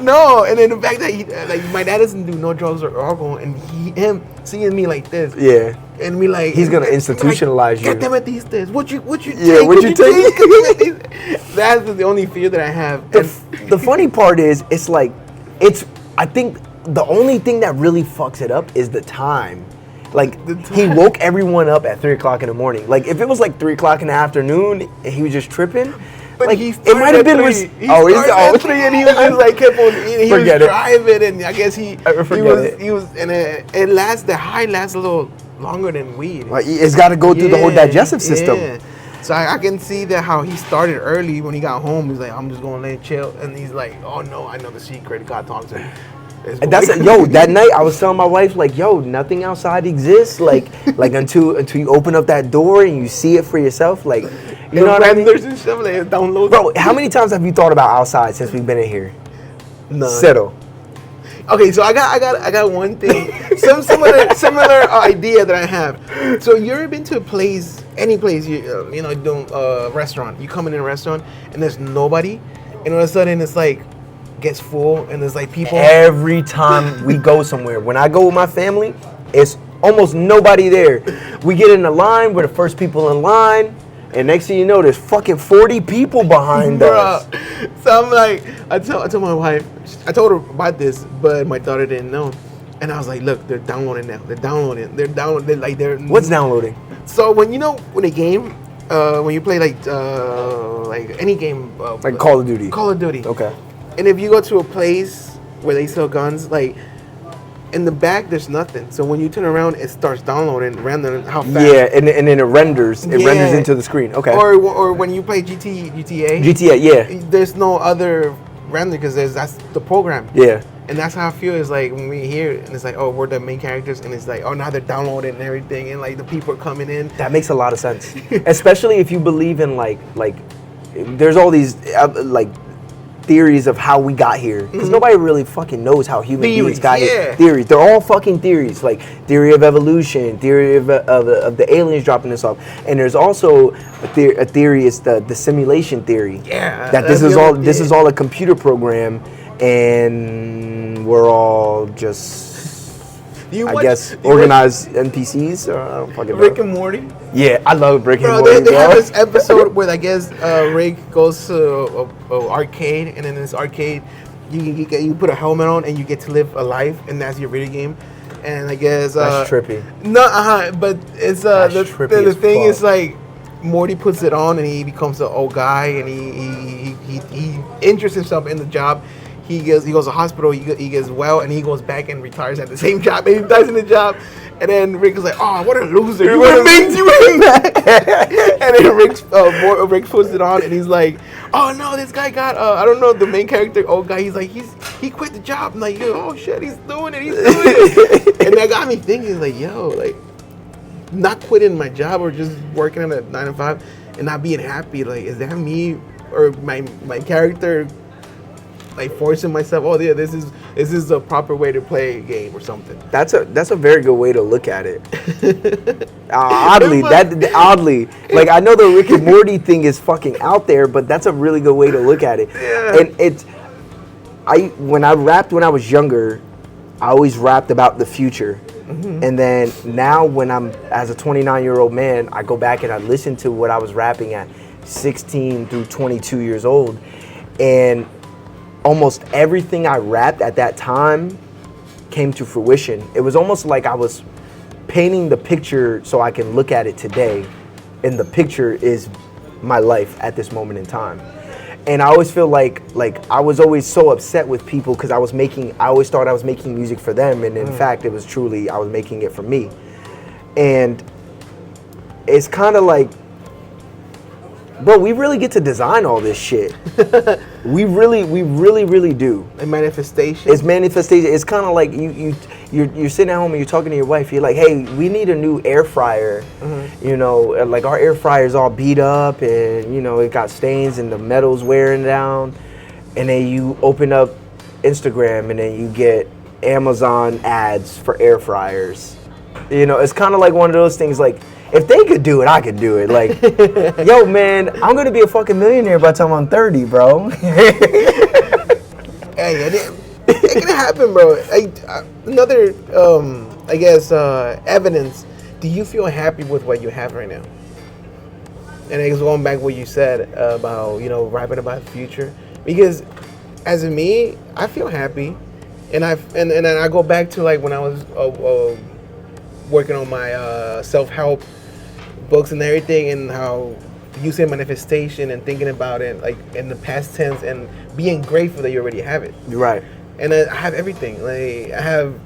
No, and then the fact that like my dad doesn't do no drugs or alcohol, and him seeing me like this, yeah, and me like he's gonna institutionalize you. Get them at these things. What you yeah, take? what you take? That's the only fear that I have. The funny part is, I think the only thing that really fucks it up is the time. Like, he woke everyone up at 3 o'clock in the morning. Like, if it was like 3 o'clock in the afternoon and he was just tripping, but like, he it might have been. He started at 3 and he was just like kept on eating. He was driving, and I guess he was, and the high lasts a little longer than weed. Like, it's got to go through the whole digestive system. Yeah. So I can see that how he started early. When he got home, he's like, I'm just gonna lay chill, and he's like, oh no, I know the secret. God talks to him. That night I was telling my wife, like, yo, nothing outside exists, like until you open up that door and you see it for yourself, like, you know what I mean? And stuff, like, download. Bro, how many times have you thought about outside since we've been in here? None. Settle. Okay, so I got one thing, some similar idea that I have. So you ever been to any place, you know, don't restaurant? You come in a restaurant and there's nobody, and all of a sudden it's like gets full and there's like people. Every time we go somewhere, when I go with my family, it's almost nobody there. We get in the line, we're the first people in line, and next thing you know, there's fucking 40 people behind us. So I'm like, I told my wife, I told her about this, but my daughter didn't know. And I was like, look, they're downloading now. They're downloading. What's downloading? So when a game, when you play like any game, like Call of Duty. Call of Duty. Okay. And if you go to a place where they sell guns, like in the back, there's nothing. So when you turn around, it starts downloading random how fast. Yeah, and then it renders. It renders into the screen. Okay. Or when you play GTA. GTA, yeah. There's no other render because that's the program. Yeah. And that's how I feel. Is like when we hear it, and it's like, oh, we're the main characters, and it's like, oh, now they're downloading and everything, and like the people are coming in. That makes a lot of sense, especially if you believe in like there's all these like theories of how we got here, because nobody really fucking knows how human beings got here. Theories, they're all fucking theories, like theory of evolution, theory of the aliens dropping us off, and there's also a theory. It's the simulation theory. Yeah, that this is all a computer program, and we're all just organized NPCs, or I don't fucking know. Rick and Morty. Yeah, I love Rick and Morty. They have this episode where I guess Rick goes to a arcade, and in this arcade, you put a helmet on and you get to live a life, and that's your video game. And I guess that's trippy. No, but it's the thing is like Morty puts it on and he becomes an old guy, and he interests himself in the job. He goes to hospital, he gets well, and he goes back and retires at the same job, and he dies in the job. And then Rick was like, "Oh, what a loser! You would have made And then Rick puts it on, and he's like, "Oh no, this guy got I don't know the main character, old guy. He's like, he quit the job. I'm like, oh shit, he's doing it. And that got me thinking, like, yo, like, not quitting my job or just working at a 9 to 5 and not being happy. Like, is that me or my character? Like forcing myself, oh yeah, this is the proper way to play a game or something." That's a very good way to look at it. Oddly, like I know the Rick and Morty thing is fucking out there, but that's a really good way to look at it. Yeah. And when I rapped when I was younger, I always rapped about the future. Mm-hmm. And then now when I'm as a 29-year-old man, I go back and I listen to what I was rapping at 16 through 22 years old, and almost everything I rapped at that time came to fruition. It was almost like I was painting the picture so I can look at it today, and the picture is my life at this moment in time. And I always feel like I was always so upset with people because I always thought I was making music for them, and in fact it was truly I was making it for me. And it's kind of like, bro, we really get to design all this shit. we really do. A manifestation. It's manifestation. It's kind of like you're sitting at home and you're talking to your wife. You're like, hey, we need a new air fryer. Mm-hmm. You know, like our air fryer's all beat up and you know it got stains and the metal's wearing down. And then you open up Instagram and then you get Amazon ads for air fryers. You know, it's kind of like one of those things like, if they could do it, I could do it. Like, yo, man, I'm going to be a fucking millionaire by the time I'm 30, bro. Hey, it can happen, bro. Another, I guess, evidence. Do you feel happy with what you have right now? And it's going back to what you said about, you know, rapping about the future. Because as of me, I feel happy. And then I go back to, like, when I was working on my self-help books and everything, and how you say manifestation and thinking about it like in the past tense and being grateful that you already have it. Right. And I have everything. Like I have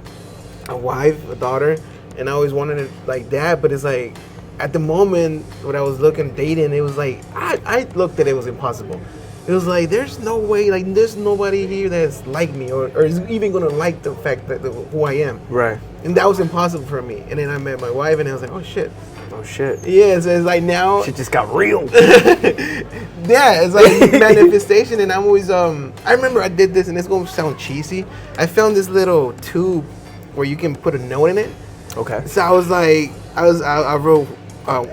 a wife, a daughter, and I always wanted it like that. But it's like at the moment when I was dating, it was like I looked at it was impossible. It was like there's no way, like there's nobody here that's like me or is even gonna like the fact that who I am. Right. And that was impossible for me. And then I met my wife, and I was like, oh shit. Oh shit. Yeah, so it's like now. Shit just got real. Yeah, it's like manifestation, and I'm always I remember I did this, and it's gonna sound cheesy. I found this little tube where you can put a note in it. Okay. So I was like, I wrote,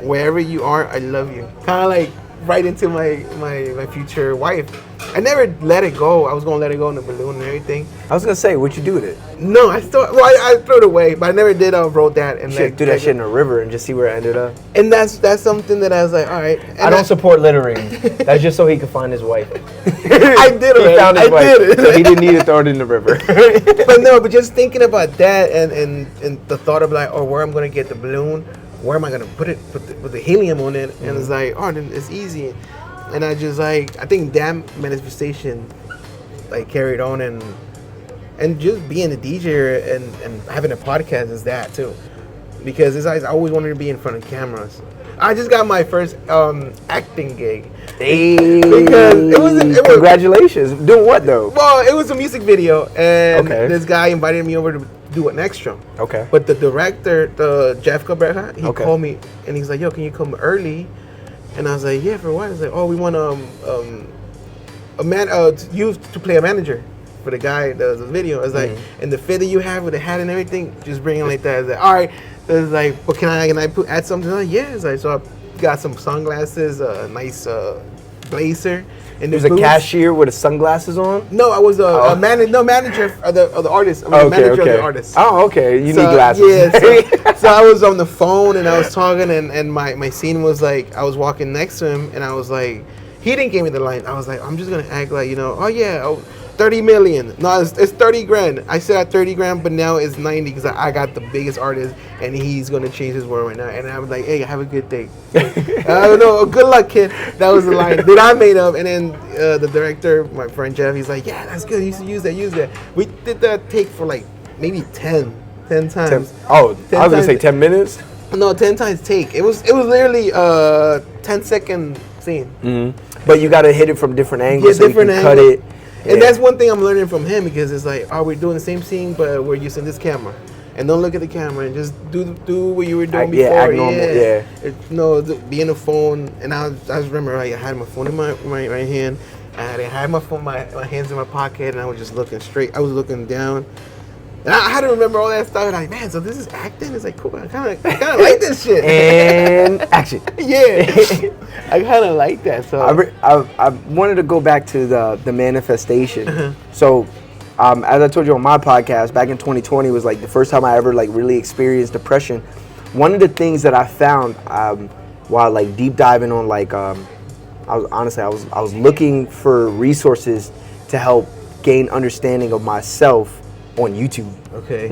wherever you are, I love you. Kind of like right into my future wife. I never let it go. I was gonna let it go in the balloon and everything. I was gonna say, what'd you do with it? No, I threw it away, but I never did. Wrote that and Shit, do that shit in a river and just see where it ended up. And that's something that I was like, all right. And I don't support littering. That's just so he could find his wife. I did it. He found his wife, did it. so he didn't need to throw it in the river. but just thinking about that and the thought of like, oh, where I'm gonna get the balloon, where am I gonna put it? Put the helium on it, and it's like, oh, then it's easy. And I just like, I think that manifestation like carried on, and just being a DJ and having a podcast is that too, because I always wanted to be in front of cameras. I just got my first acting gig. Hey, because it was congratulations. Doing what though? Well, it was a music video, and okay. This guy invited me over to do an extra. Okay. But the director, the Jeff Cabrera, he okay. called me and he's like, "Yo, can you come early?" And I was like, "Yeah, for what?" I was like, "Oh, we want you to play a manager for the guy that does the video." I was like, "And the fit that you have with the hat and everything, just bring it like that." I was like, "All right." I was like, "But can I add something?" Like, yeah. It's like, so I got some sunglasses, a nice blazer. And there's a cashier with the sunglasses on? No, I was a manager of the artist. I was the manager of the artist. Oh, okay. You need glasses. Yeah, so I was on the phone and I was talking, and my scene was like, I was walking next to him and I was like, he didn't give me the line. I was like, I'm just going to act like, oh yeah, 30 million. No, it's 30 grand. I said at 30 grand, but now it's 90 because I got the biggest artist and he's going to change his world right now. And I was like, hey, have a good day. I don't know. Good luck, kid. That was the line that I made up. And then the director, my friend Jeff, he's like, yeah, that's good. You should use that. We did that take for like maybe 10 10 times. Oh, 10 I was gonna say times. 10 minutes. No, 10 times take. It was literally 10-second scene. But you gotta hit it from different angles, so different you can cut angle. it. And Yeah. that's one thing I'm learning from him, because it's like, we're doing the same scene, but we're using this camera. And don't look at the camera, and just do what you were doing Act- before. yeah, act normal, yeah. No, be in the phone. And I just remember I had my phone in my right hand. I had my phone, my hands in my pocket, and I was just looking straight. I was looking down. And I had to remember all that stuff. And like, man, so this is acting? It's like, cool. I kind of like this shit. And action. Yeah. I kind of like that. So I wanted to go back to the manifestation. So, as I told you on my podcast, back in 2020 was like the first time I ever like really experienced depression. One of the things that I found while like deep diving on like I was looking for resources to help gain understanding of myself on YouTube. okay.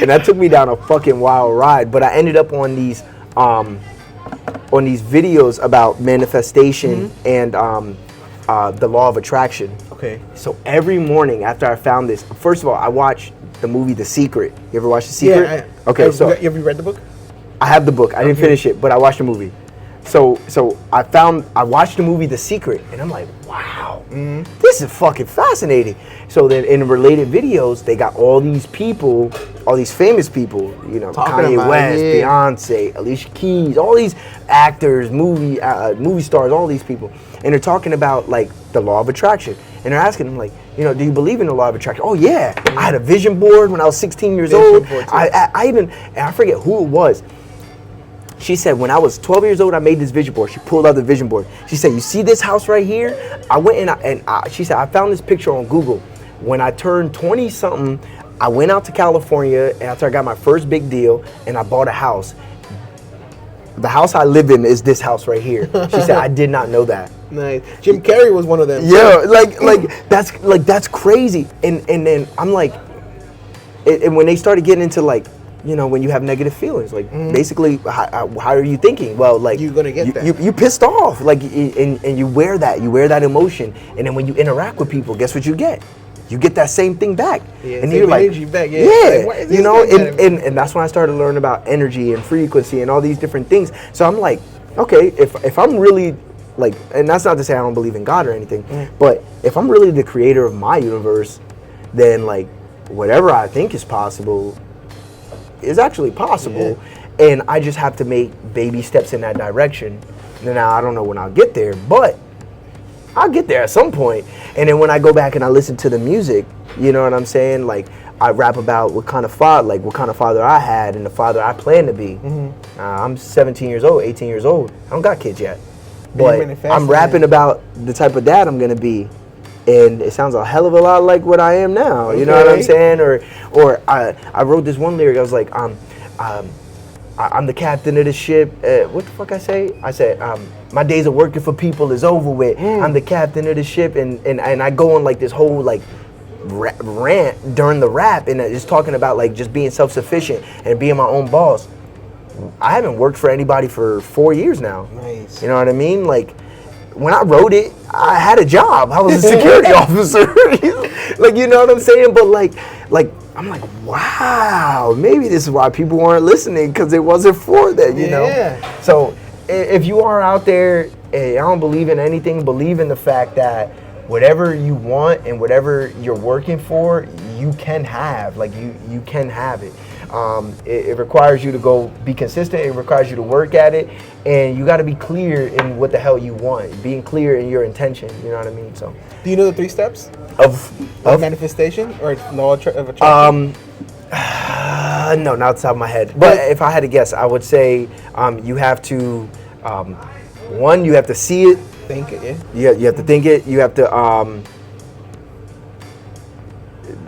And that took me down a fucking wild ride. But I ended up on these videos about manifestation and the law of attraction. Okay. So every morning after I found this, first of all, I watched the movie The Secret. You ever watch The Secret? Yeah. Okay, Have so you read the book? I have the book. I didn't finish it, but I watched the movie. So I watched the movie The Secret, and I'm like, wow, this is fucking fascinating. So then in related videos, they got all these people, all these famous people, you know, Talking Kanye about it, West, yeah. Beyonce, Alicia Keys, all these actors, movie stars, all these people, and they're talking about like the law of attraction, and they're asking them like, you know, do you believe in the law of attraction? Oh yeah, I had a vision board when I was 16 years old. board, too. I even, and I forget who it was. She said, when I was 12 years old, I made this vision board. She pulled out the vision board. She said, you see this house right here? I went she said, I found this picture on Google. When I turned 20 something, I went out to California and after I got my first big deal and I bought a house. The house I live in is this house right here. She said, I did not know that. Nice. Jim Carrey was one of them. Yeah, that's crazy. And then I'm like, and when they started getting into like, you know, when you have negative feelings, like basically, how are you thinking? Well, like You're gonna get that. You pissed off, like, and you wear that emotion, and then when you interact with people, guess what you get? You get that same thing back, Yeah, and same you're like, energy back, yeah. Like, why is you this know, guy mad at me? and that's when I started learning about energy and frequency and all these different things. So I'm like, okay, if I'm really like, and that's not to say I don't believe in God or anything, but if I'm really the creator of my universe, then like whatever I think is possible is actually possible, and I just have to make baby steps in that direction. Now I don't know when I'll get there, but I'll get there at some point. And then when I go back and I listen to the music, you know what I'm saying? Like I rap about what kind of father I had and the father I plan to be. I'm 17 years old, 18 years old. I don't got kids yet, but I'm rapping about the type of dad I'm gonna be. And it sounds a hell of a lot like what I am now. You know what I'm saying? Or I wrote this one lyric. I was like, I'm the captain of the ship. What the fuck I say? I said, my days of working for people is over with. I'm the captain of the ship, and I go on like this whole like rant during the rap, and just talking about like just being self-sufficient and being my own boss. I haven't worked for anybody for 4 years now. Nice. You know what I mean? Like, when I wrote it, I had a job. I was a security officer. Like, you know what I'm saying? But like, I'm like, wow, maybe this is why people weren't listening, because it wasn't for that, you know? So if you are out there, I don't believe in anything, believe in the fact that whatever you want and whatever you're working for, you can have. Like, you can have it. It requires you to go be consistent. It requires you to work at it, and you got to be clear in what the hell you want. Being clear in your intention. You know what I mean? So, Do you know the 3 steps of manifestation or law of attraction? No, not off the top of my head. But if I had to guess, I would say you have to one, you have to see it. Think it, Yeah, you have to think it. You have to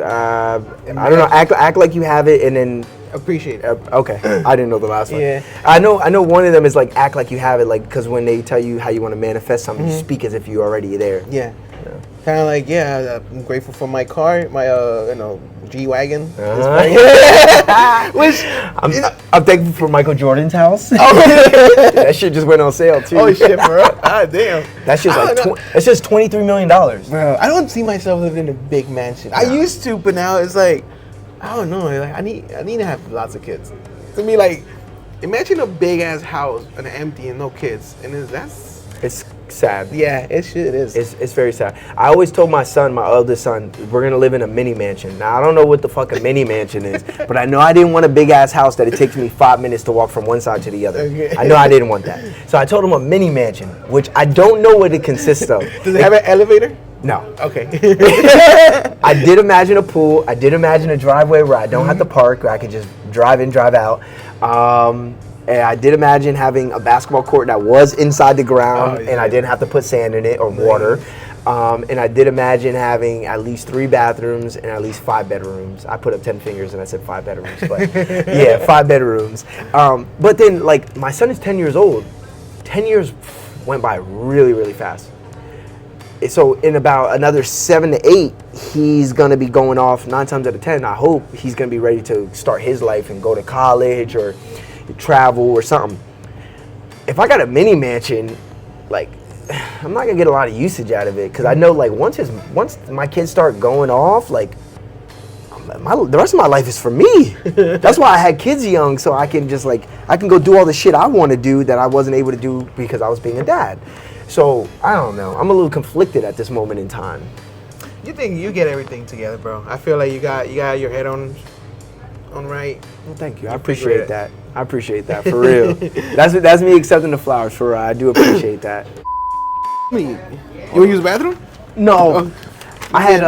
I don't know, act like you have it, and then appreciate it. okay, I didn't know the last one. Yeah. I know one of them is like act like you have it, like, because when they tell you how you want to manifest something, you speak as if you're already there. Yeah. Kind of like, I'm grateful for my car, my G-Wagon. Which I'm thankful for Michael Jordan's house. That shit just went on sale too. Oh shit, bro! Ah, damn. That's just like it's just $23 million. Bro, I don't see myself living in a big mansion. I used to, but now it's like I don't know. Like I need to have lots of kids. To me, like, imagine a big ass house and empty and no kids, and that's It's sad. yeah, it is. It's very sad. I always told my son, my eldest son, we're gonna live in a mini mansion. Now I don't know what the fuck a mini mansion is, but I know I didn't want a big ass house that it takes me 5 minutes to walk from one side to the other. Okay. I know I didn't want that. So I told him a mini mansion, which I don't know what it consists of. Does it have an elevator? No. Okay. I did imagine a pool. I did imagine a driveway where I don't have to park, where I could just drive in, drive out. And I did imagine having a basketball court that was inside the ground, and I didn't have to put sand in it or water. And I did imagine having at least 3 bathrooms and at least 5 bedrooms. I put up 10 fingers and I said 5 bedrooms, but yeah, 5 bedrooms. But then, like, my son is 10 years old. 10 years went by really, really fast. So in about another 7 to 8, he's gonna be going off 9 times out of 10. I hope he's gonna be ready to start his life and go to college or travel or something. If I got a mini mansion, like, I'm not gonna get a lot of usage out of it because I know, like, once my kids start going off, like, the rest of my life is for me. That's why I had kids young, so I can just, like, I can go do all the shit I want to do that I wasn't able to do because I was being a dad. So I don't know. I'm a little conflicted at this moment in time. You think you get everything together, bro? I feel like you got your head on right. Well, thank you. I appreciate that. I appreciate that for real. That's me accepting the flowers for real. I do appreciate that. You wanna use the bathroom? No, I had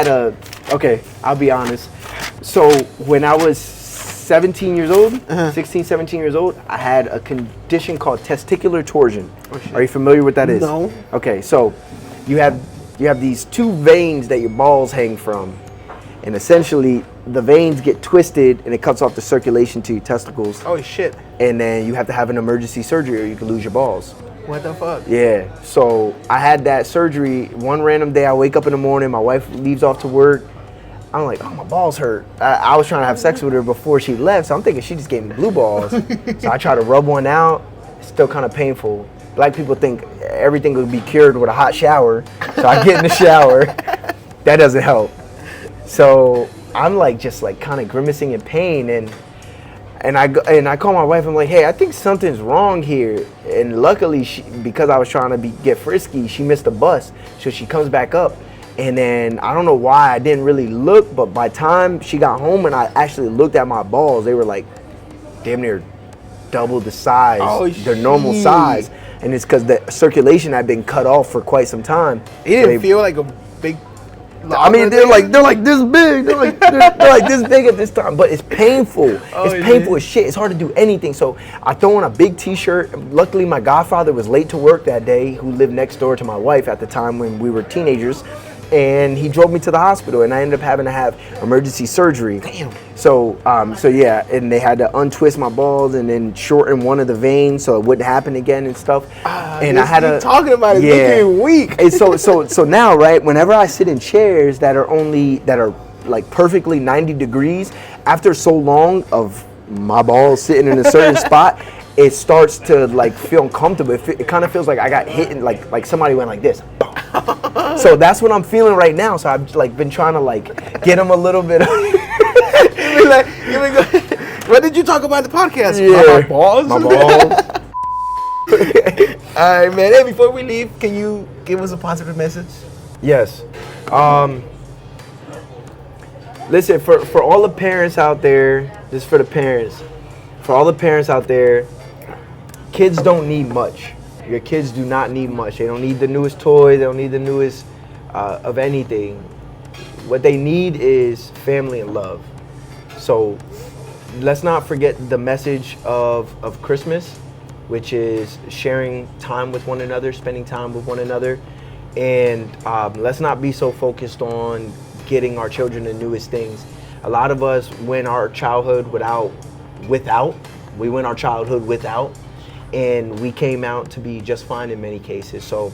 a. Okay, I'll be honest. So when I was 17 years old, 16, 17 years old, I had a condition called testicular torsion. Are you familiar with that is? No. Okay, so you have these 2 veins that your balls hang from, and essentially the veins get twisted and it cuts off the circulation to your testicles. Oh shit. And then you have to have an emergency surgery or you can lose your balls. What the fuck? Yeah, so I had that surgery one random day. I wake up in the morning, my wife leaves off to work. I'm like, oh, my balls hurt. I was trying to have sex with her before she left, so I'm thinking she just gave me blue balls. So I try to rub one out. It's still kind of painful. Black people think everything will be cured with a hot shower, so I get in the shower. That doesn't help. So I'm like just like kind of grimacing in pain, and I call my wife. I'm like, hey, I think something's wrong here. And luckily, because I was trying to get frisky, she missed the bus, so she comes back up. And then I don't know why I didn't really look, but by the time she got home and I actually looked at my balls, they were like damn near double the size, their normal size. And it's because the circulation had been cut off for quite some time. It didn't feel like a big. I mean, they're like this big. They're like this big at this time, but it's painful. It's painful as shit. It's hard to do anything. So I throw on a big T-shirt. Luckily, my godfather was late to work that day, who lived next door to my wife at the time when we were teenagers. And he drove me to the hospital, and I ended up having to have emergency surgery. Damn. So yeah, and they had to untwist my balls and then shorten one of the veins so it wouldn't happen again and stuff. And I had to talking about it, making me weak. And so now, right, whenever I sit in chairs that are like perfectly 90 degrees, after so long of my balls sitting in a certain spot, it starts to like feel uncomfortable. It kind of feels like I got hit and like somebody went like this. So that's what I'm feeling right now. So I've like been trying to like get them a little bit. What did you talk about in the podcast? Yeah. My balls. My balls. All right, man. Hey, before we leave, can you give us a positive message? Yes. Listen, for all the parents out there, this is for the parents. For all the parents out there, kids don't need much. Your kids do not need much. They don't need the newest toy. They don't need the newest of anything. What they need is family and love. So let's not forget the message of Christmas, which is sharing time with one another, spending time with one another. And let's not be so focused on getting our children the newest things. A lot of us went our childhood without, and we came out to be just fine in many cases. So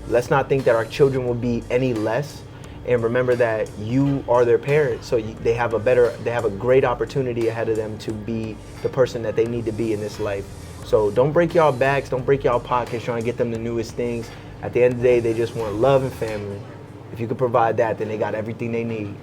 let's not think that our children will be any less, and remember that you are their parents, so they have a great opportunity ahead of them to be the person that they need to be in this life. So don't break y'all backs, don't break y'all pockets trying to get them the newest things. At the end of the day, they just want love and family. If you could provide that, then they got everything they need.